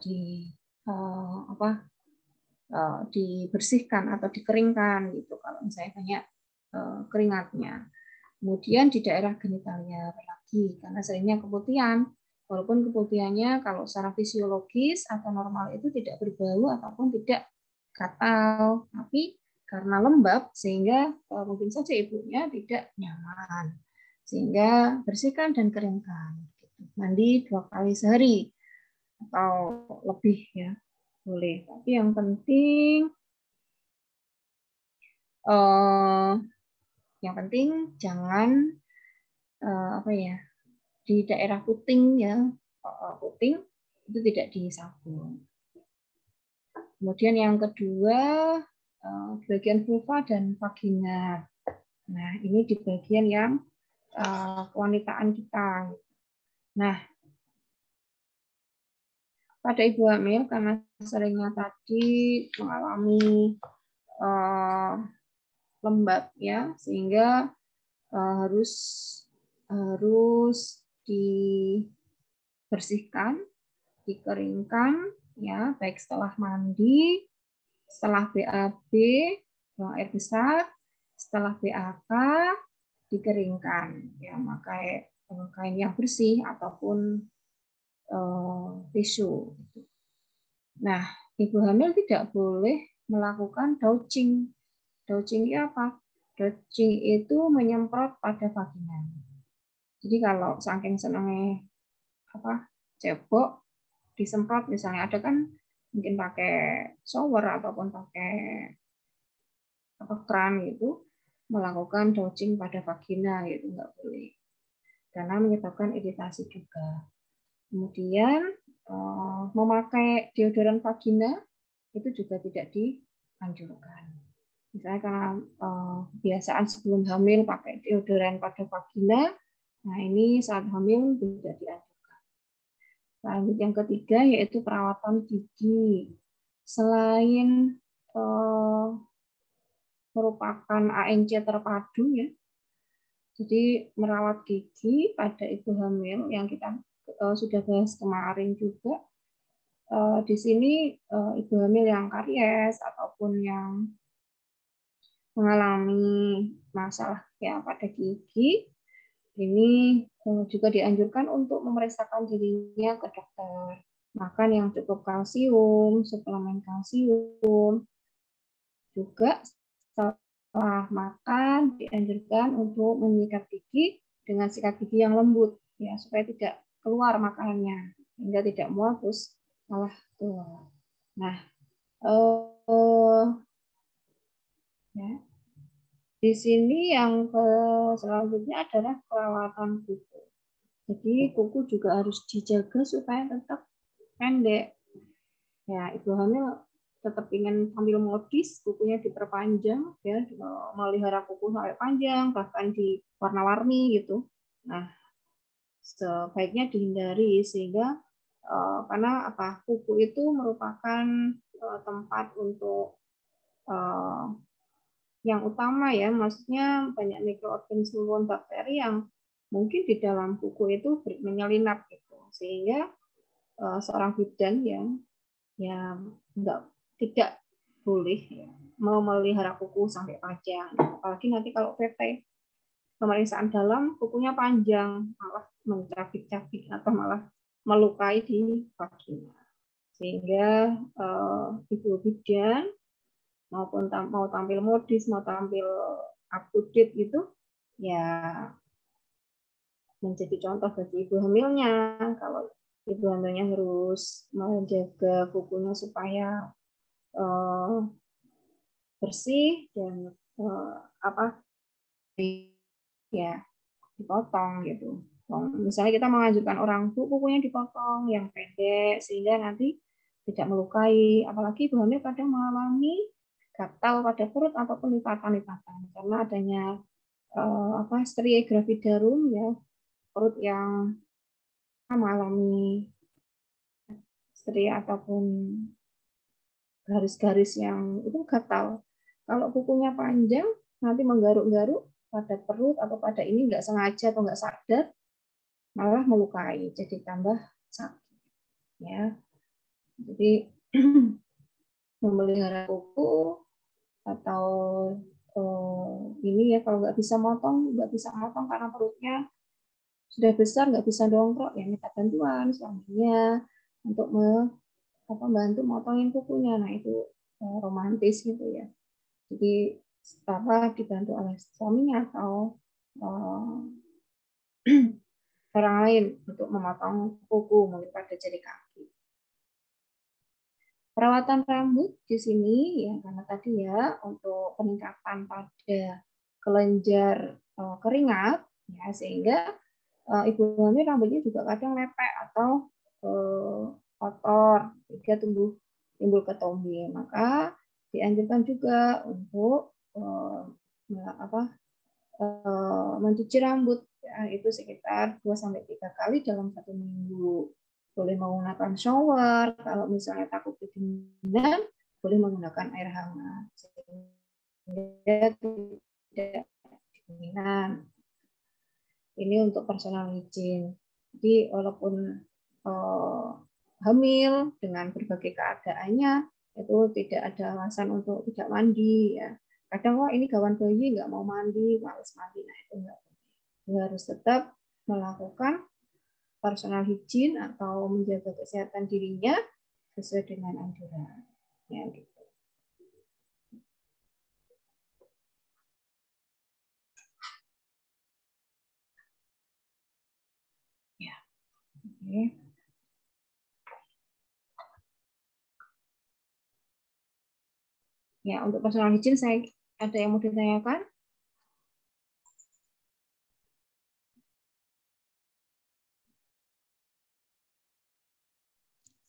dibersihkan atau dikeringkan gitu kalau misalnya banyak keringatnya. Kemudian di daerah genitalia lagi karena seringnya keputihan, walaupun keputihannya kalau secara fisiologis atau normal itu tidak berbau ataupun tidak gatal, tapi karena lembab sehingga mungkin saja ibunya tidak nyaman. Sehingga bersihkan dan keringkan. Mandi 2 kali sehari atau lebih ya boleh. Tapi yang penting jangan di daerah puting ya, puting itu tidak disabun. Kemudian yang kedua bagian vulva dan vagina. Nah ini di bagian yang kewanitaan kita. Nah pada ibu hamil karena seringnya tadi mengalami lembab ya, sehingga harus dibersihkan, dikeringkan ya, baik setelah mandi, setelah BAB, buang air besar, setelah BAK dikeringkan ya, pakai kain yang bersih ataupun tisu. Nah, ibu hamil tidak boleh melakukan douching. Douching itu apa? Douching itu menyemprot pada vagina. Jadi kalau saking senangnya cebok disemprot, misalnya ada kan mungkin pakai shower ataupun pakai keran gitu, melakukan douching pada vagina gitu nggak boleh karena menyebabkan iritasi juga. Kemudian memakai deodoran vagina itu juga tidak dianjurkan. Misalnya karena kebiasaan sebelum hamil pakai deodoran pada vagina, nah ini saat hamil tidak dianjurkan. Lanjut yang ketiga yaitu perawatan gigi. Selain merupakan ANC terpadu ya, jadi merawat gigi pada ibu hamil yang kita sudah bahas kemarin juga. Di sini ibu hamil yang karies ataupun yang mengalami masalah ya pada gigi ini juga dianjurkan untuk memeriksakan dirinya ke dokter. Makan yang cukup kalsium, suplemen kalsium. Juga setelah makan dianjurkan untuk menyikat gigi dengan sikat gigi yang lembut, ya, supaya tidak keluar makanannya, hingga tidak mual terus malah keluar. Nah, ya. Di sini yang selanjutnya adalah perawatan kuku. Jadi kuku juga harus dijaga supaya tetap pendek. Ya, ibu hamil tetap ingin tampil modis, kukunya diperpanjang, ya, melihara kuku sampai panjang, bahkan diwarna-warni gitu. Nah, sebaiknya dihindari sehingga karena kuku itu merupakan tempat untuk yang utama, ya, maksudnya banyak mikroorganisme bakteri yang mungkin di dalam kuku itu menyelinap gitu, sehingga seorang bidan yang tidak boleh, ya, memelihara kuku sampai panjang, apalagi nanti kalau PT pemeriksaan dalam kukunya panjang malah mencabik-cabik atau malah melukai di kakinya, sehingga ibu bidan maupun mau tampil modis, mau tampil up to date gitu, ya menjadi contoh bagi ibu hamilnya. Kalau ibu hamilnya harus menjaga kukunya supaya bersih dan ya dipotong gitu. Misalnya kita mengajukan orang kukunya dipotong yang pendek sehingga nanti tidak melukai, apalagi ibu hamil kadang mengalami gatal pada perut ataupun lipatan-lipatan karena adanya striae gravidarum, ya, perut yang mengalami stria ataupun garis-garis yang itu gatal. Kalau kukunya panjang nanti menggaruk-garuk pada perut atau pada ini nggak sengaja atau nggak sadar malah melukai, jadi tambah sakit, ya. Jadi memelihara kuku atau ini, ya, kalau nggak bisa motong karena perutnya sudah besar, nggak bisa dongkrok, ya minta bantuan suaminya untuk membantu motongin kukunya. Nah, itu romantis gitu, ya. Jadi dibantu oleh suaminya atau orang lain untuk memotong kuku mulai pada jari kaki. Perawatan rambut di sini, ya, karena tadi, ya, untuk peningkatan pada kelenjar keringat, ya, sehingga ibu hamil rambutnya juga kadang lepek atau kotor sehingga timbul ketombe. Maka dianjurkan juga untuk mencuci rambut, ya, itu sekitar 2-3 kali dalam 1 minggu. Boleh menggunakan shower, kalau misalnya takut kedinginan boleh menggunakan air hangat sehingga tidak kedinginan. Ini untuk personal hygiene. Jadi walaupun hamil dengan berbagai keadaannya itu tidak ada alasan untuk tidak mandi, ya. Kadang ini gawan bayi nggak mau mandi, males mandi, nah itu nggak boleh. Dia harus tetap melakukan personal hygiene atau menjaga kesehatan dirinya sesuai dengan anjuran, ya, gitu. Ya, oke. Ya, untuk personal hygiene ada yang mau ditanyakan?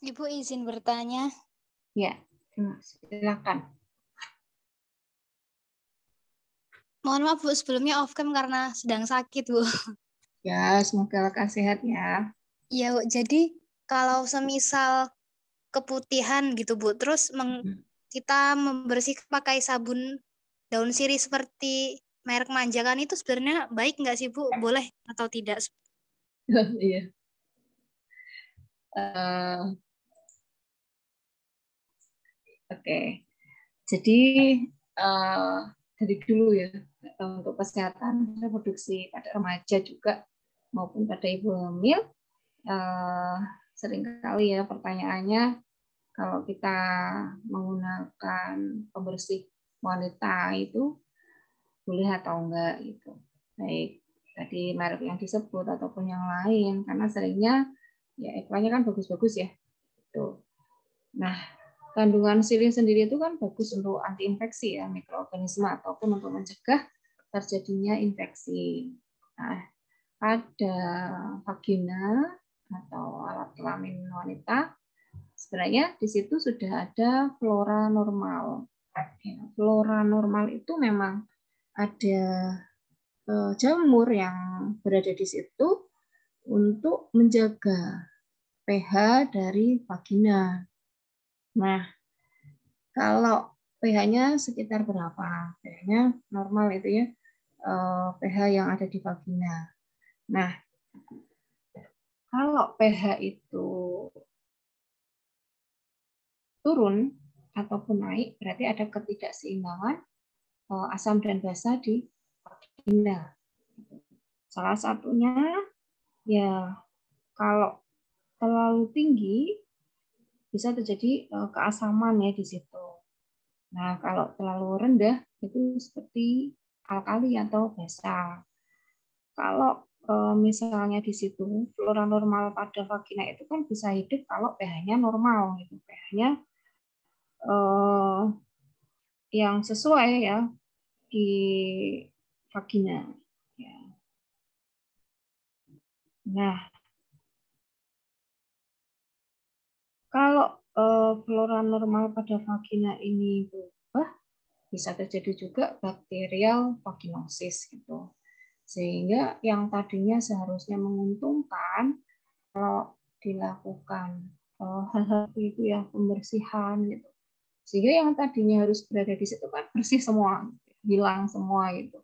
Ibu izin bertanya. Ya, silakan. Mohon maaf Bu, sebelumnya off cam karena sedang sakit Bu. Ya, semoga lekas sehat, ya. Iya Bu, jadi kalau semisal keputihan gitu Bu, terus kita membersihkan pakai sabun daun sirih seperti merek Manjakan itu sebenarnya baik nggak sih Bu? Boleh atau tidak? Iya. Oke. Jadi dari dulu, ya, untuk kesehatan reproduksi pada remaja juga maupun pada ibu hamil. Seringkali ya pertanyaannya, kalau kita menggunakan pembersih wanita itu boleh atau enggak gitu. Baik tadi merek yang disebut ataupun yang lain, karena seringnya ya iklannya kan bagus-bagus ya. Tuh. Nah, kandungan sirih sendiri itu kan bagus untuk antiinfeksi ya, mikroorganisme ataupun untuk mencegah terjadinya infeksi. Nah, pada vagina atau alat kelamin wanita, sebenarnya di situ sudah ada flora normal. Flora normal itu memang ada jamur yang berada di situ untuk menjaga pH dari vagina. Nah, kalau pH-nya sekitar berapa? pH-nya normal itu ya, pH yang ada di vagina. Nah, kalau pH itu turun ataupun naik, berarti ada ketidakseimbangan asam dan basa di vagina. Salah satunya ya kalau terlalu tinggi bisa terjadi keasaman ya di situ. Nah, kalau terlalu rendah itu seperti alkali atau basa. Kalau misalnya di situ flora normal pada vagina itu kan bisa hidup kalau pH-nya normal gitu. pH-nya yang sesuai ya di vagina. Ya. Nah, kalau flora normal pada vagina ini berubah, bisa terjadi juga bakterial vaginosis gitu. Sehingga yang tadinya seharusnya menguntungkan kalau dilakukan hal-hal itu ya, pembersihan gitu. Sehingga yang tadinya harus berada di situ kan bersih semua, hilang semua gitu.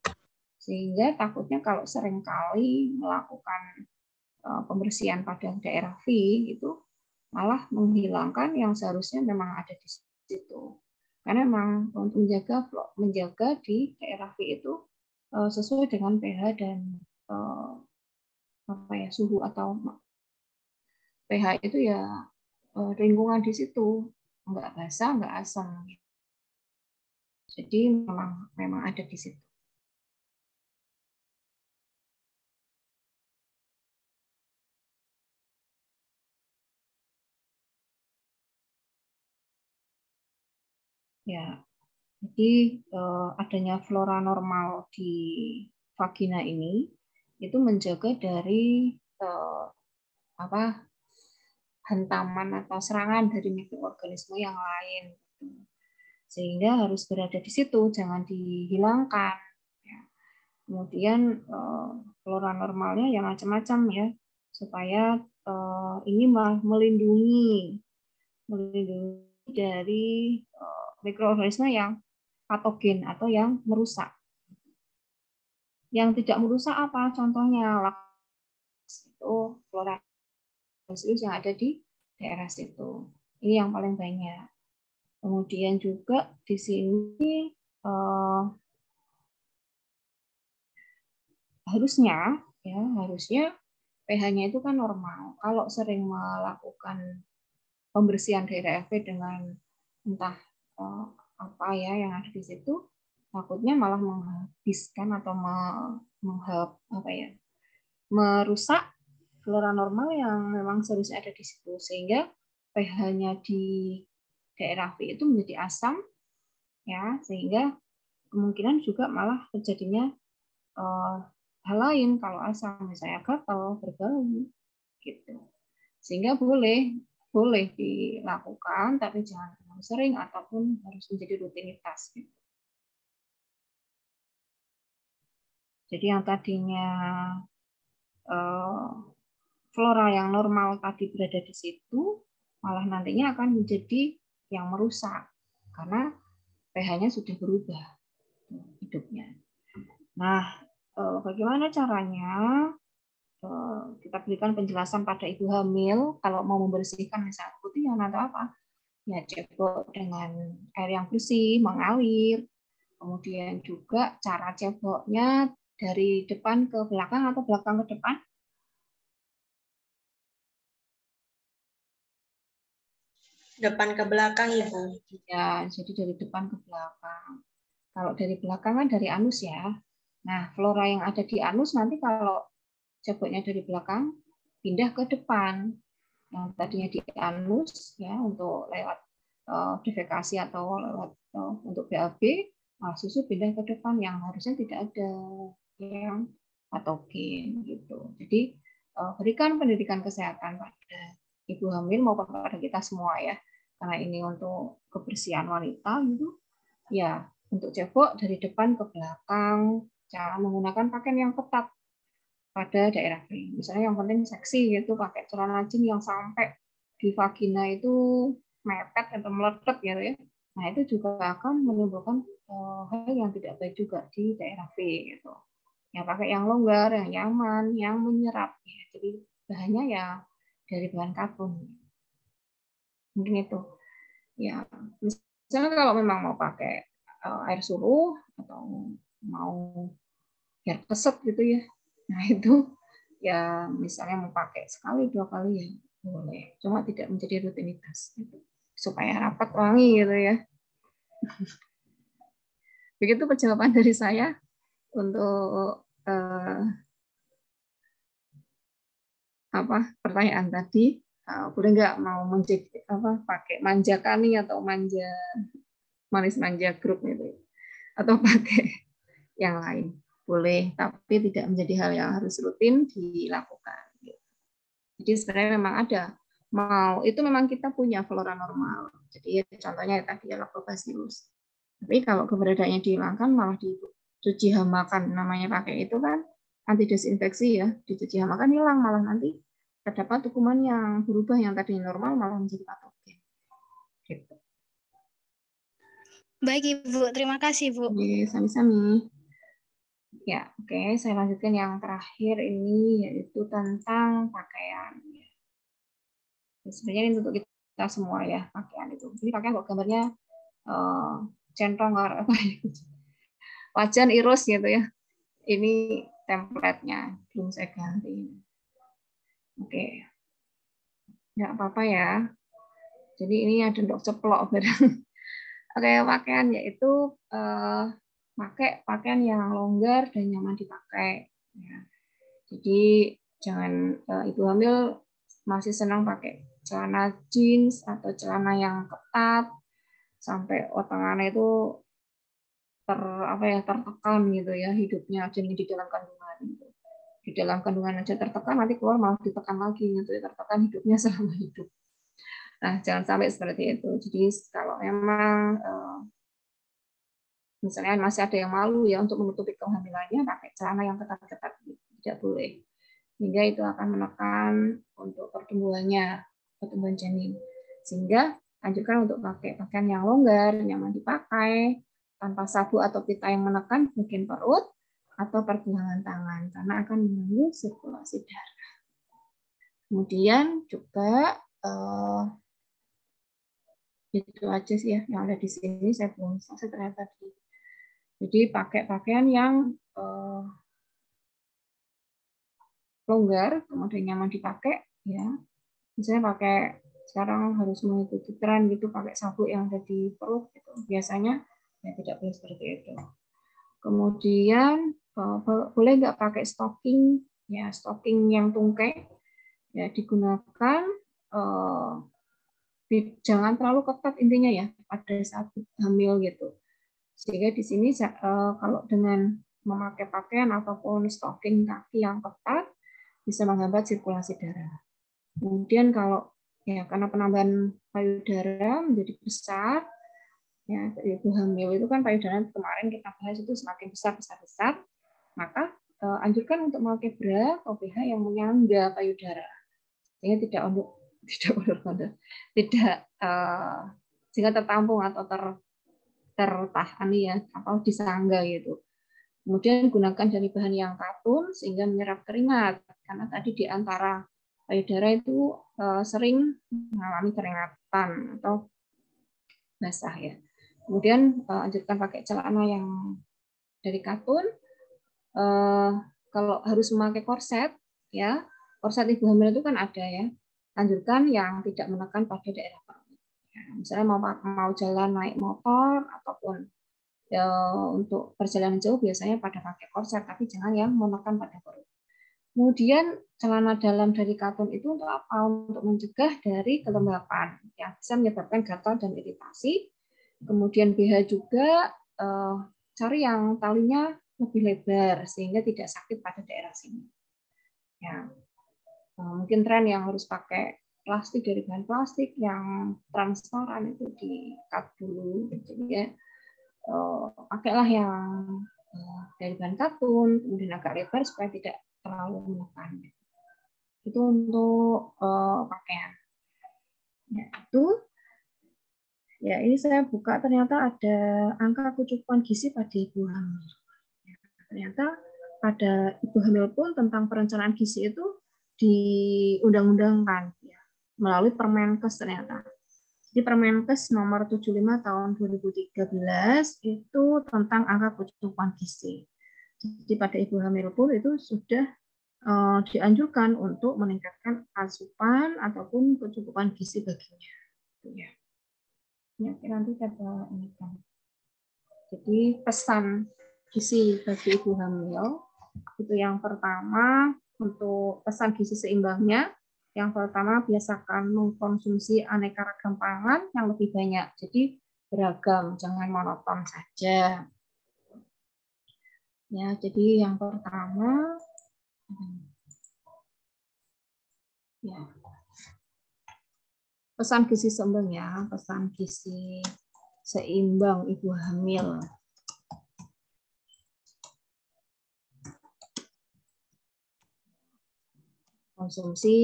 Sehingga takutnya kalau seringkali melakukan pembersihan pada daerah V itu malah menghilangkan yang seharusnya memang ada di situ. Karena memang untuk menjaga di daerah V itu sesuai dengan pH dan suhu atau pH itu ya lingkungan di situ, enggak basah, enggak asam. Jadi memang ada di situ. Ya, jadi adanya flora normal di vagina ini itu menjaga dari hantaman atau serangan dari mikroorganisme yang lain, sehingga harus berada di situ, jangan dihilangkan. Kemudian flora normalnya ya macam-macam ya, supaya ini melindungi dari mikroorganisme yang patogen atau yang merusak. Yang tidak merusak apa? Contohnya itu flora yang ada di daerah situ. Ini yang paling banyak. Kemudian juga di sini harusnya pH-nya itu kan normal. Kalau sering melakukan pembersihan daerah FV dengan entah apa ya yang ada di situ, takutnya malah menghabiskan atau merusak flora normal yang memang seharusnya ada di situ, sehingga pH-nya di daerah V itu menjadi asam ya, sehingga kemungkinan juga malah terjadinya hal lain kalau asam, misalnya gatal, berbau gitu. Sehingga boleh dilakukan, tapi jangan terlalu sering ataupun harus menjadi rutinitas gitu. Jadi yang tadinya flora yang normal tadi berada di situ, malah nantinya akan menjadi yang merusak karena pH-nya sudah berubah hidupnya. Nah, bagaimana caranya? Kita berikan penjelasan pada ibu hamil kalau mau membersihkan misalnya putihan atau apa, ya cebok dengan air yang bersih, mengalir, Kemudian juga cara ceboknya dari depan ke belakang atau belakang ke depan? Depan ke belakang, Ibu. Ya, jadi dari depan ke belakang. Kalau dari belakang kan dari anus ya. Nah, flora yang ada di anus nanti kalau ceboknya dari belakang, pindah ke depan. Yang tadinya di anus ya untuk lewat defekasi atau lewat untuk BAB, susu pindah ke depan yang harusnya tidak ada yang patogen gitu. Jadi berikan pendidikan kesehatan pada ibu hamil maupun pada kita semua ya. Karena ini untuk kebersihan wanita gitu. Ya, untuk cebok dari depan ke belakang, cara menggunakan pakaian yang ketat pada daerah V. Misalnya yang penting seksi gitu, pakai celana jeans yang sampai di vagina itu mepet atau meletet gitu ya. Nah, itu juga akan menimbulkan hal yang tidak baik juga di daerah V gitu. Ya pakai yang longgar, yang nyaman, yang menyerap ya. Jadi bahannya ya dari bahan katun. Mungkin itu. Ya, misalnya kalau memang mau pakai air suruh atau mau biar keset gitu ya. Nah, itu ya misalnya mau pakai sekali 2 kali ya boleh. Cuma tidak menjadi rutinitas gitu. Supaya rapat wangi gitu ya. Begitu jawaban dari saya untuk pertanyaan tadi. Boleh nggak mau pakai manja kani atau manja manis manja grup gitu atau pakai yang lain boleh, tapi tidak menjadi hal yang harus rutin dilakukan. Jadi sebenarnya memang ada mau itu memang kita punya flora normal. Jadi ya, contohnya tadi ya lactobacillus. Tapi kalau keberadaannya dihilangkan malah dicuci hamakan, namanya pakai itu kan anti desinfeksi ya, dicuci hamakan hilang malah nanti terdapat tukuman yang berubah yang tadinya normal malah menjadi patogen. Gitu. Baik Ibu, terima kasih Bu. Oke, sami-sami. Ya, oke, saya lanjutkan yang terakhir ini yaitu tentang pakaian. Sebenarnya ini untuk kita semua ya pakaian itu. Ini pakaian kok gambarnya centong apa wajan irus gitu ya. Ini template-nya belum saya ganti. Oke, nggak apa-apa ya. Jadi ini ada untuk ceplok. Oke, pakaian yaitu pakai pakaian yang longgar dan nyaman dipakai. Ya. Jadi jangan ibu hamil masih senang pakai celana jeans atau celana yang ketat sampai otangannya itu tertekan gitu ya hidupnya jadi di dalam kandungan gitu. Di dalam kandungan aja tertekan nanti keluar malah ditekan lagi gitu ya, tertekan hidupnya selama hidup. Nah, jangan sampai seperti itu. Jadi kalau memang misalnya masih ada yang malu ya untuk menutupi kehamilannya pakai celana yang ketat-ketat tidak boleh. Sehingga itu akan menekan untuk pertumbuhan janin. Sehingga anjurkan untuk pakai pakaian yang longgar, nyaman dipakai, tanpa sabu atau pita yang menekan bagian perut atau pergelangan tangan karena akan mengganggu sirkulasi darah. Kemudian juga itu aja sih ya yang ada di sini, saya belum selesai ternyata. Jadi pakai pakaian yang longgar, kemudian nyaman dipakai, ya. Misalnya pakai sekarang harus mengikuti tren gitu, pakai sabuk yang ada di perut gitu. Biasanya ya tidak boleh seperti itu. Kemudian boleh nggak pakai stocking, ya stocking yang tungkai, ya digunakan. Jangan terlalu ketat intinya ya pada saat hamil gitu. Sehingga di sini kalau dengan memakai pakaian ataupun stocking kaki yang ketat bisa menghambat sirkulasi darah. Kemudian kalau ya karena penambahan payudara menjadi besar, ya ibu hamil itu kan payudara kemarin kita bahas itu semakin besar, maka anjurkan untuk memakai bra atau BH yang menyangga payudara, sehingga sehingga tertampung atau tertahan ya atau disangga gitu. Kemudian gunakan dari bahan yang katun sehingga menyerap keringat karena tadi di antara payudara itu sering mengalami keringatan atau basah ya. Kemudian anjurkan pakai celana yang dari katun. Kalau harus memakai korset, ya korset ibu hamil itu kan ada ya. Anjurkan yang tidak menekan pada daerah perut. Ya, misalnya mau jalan naik motor ataupun ya, untuk perjalanan jauh biasanya pada pakai korset, tapi jangan yang menekan pada perut. Kemudian celana dalam dari katun itu untuk apa? Untuk mencegah dari kelembapan, ya bisa menyebabkan gatal dan iritasi. Kemudian BH juga cari yang talinya lebih lebar sehingga tidak sakit pada daerah sini. Ya, mungkin tren yang harus pakai plastik dari bahan plastik yang transparan itu di-cut dulu. Jadi ya pakailah yang dari bahan katun, kemudian agak lebar supaya tidak terlalu menekan. Itu untuk pakaian. Ya, itu. Ya, ini saya buka ternyata ada angka kecukupan gizi pada ibu hamil. Ya, ternyata pada ibu hamil pun tentang perencanaan gizi itu diundang-undangkan ya, melalui Permenkes ternyata. Di Permenkes nomor 75 tahun 2013 itu tentang angka kecukupan gizi. Jadi pada ibu hamil pun itu sudah dianjurkan untuk meningkatkan asupan ataupun kecukupan gizi baginya. Ya. Ya, nanti kita ini kan. Jadi pesan gizi bagi ibu hamil itu yang pertama untuk pesan gizi seimbangnya. Yang pertama biasakan mengkonsumsi aneka ragam pangan yang lebih banyak. Jadi beragam, jangan monoton saja. Ya, jadi yang pertama ya. Pesan gizi seimbang ya, pesan gizi seimbang ibu hamil. Konsumsi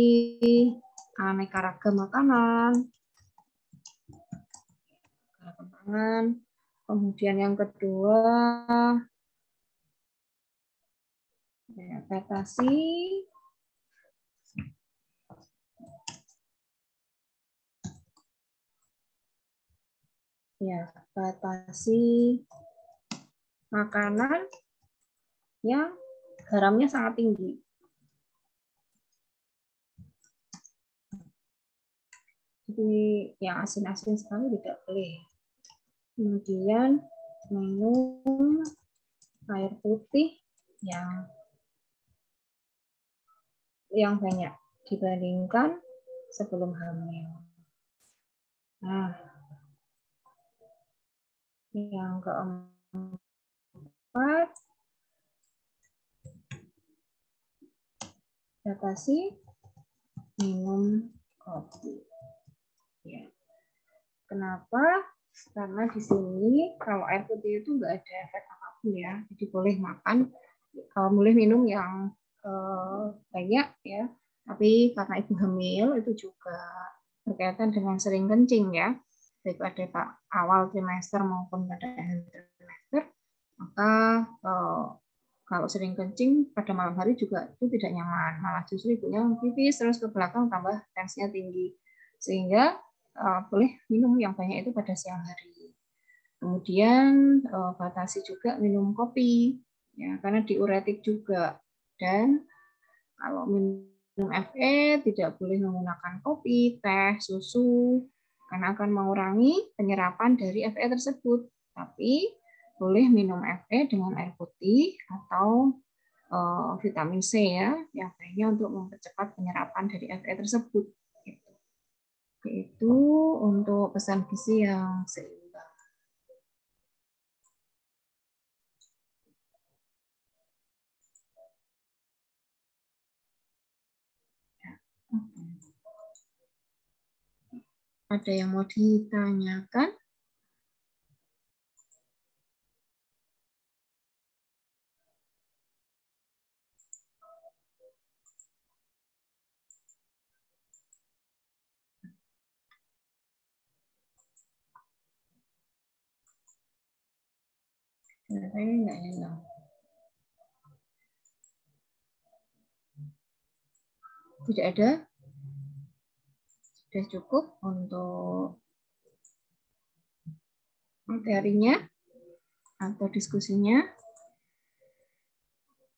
aneka ragam makanan. Kemudian yang kedua, ya, batasi makanan yang garamnya sangat tinggi. Jadi yang asin-asin sekali tidak boleh. Kemudian minum air putih yang banyak dibandingkan sebelum hamil. Nah, yang keempat, batasi minum kopi. Ya. Kenapa? Karena di sini kalau air putih itu nggak ada efek apapun ya, jadi boleh makan, boleh minum yang banyak ya. Tapi karena ibu hamil itu juga berkaitan dengan sering kencing ya, baik pada awal trimester maupun pada akhir trimester, maka kalau sering kencing pada malam hari juga itu tidak nyaman, malah justru ibunya pipis terus ke belakang tambah tensinya tinggi, sehingga boleh minum yang banyak itu pada siang hari. Kemudian batasi juga minum kopi, ya karena diuretik juga. Dan kalau minum FE tidak boleh menggunakan kopi, teh, susu, karena akan mengurangi penyerapan dari FE tersebut. Tapi boleh minum FE dengan air putih atau vitamin C ya, yang baiknya untuk mempercepat penyerapan dari FE tersebut. Itu untuk pesan gizi yang seimbang. Ada yang mau ditanyakan? Enggak ya. Tidak ada? Sudah cukup untuk materinya atau diskusinya.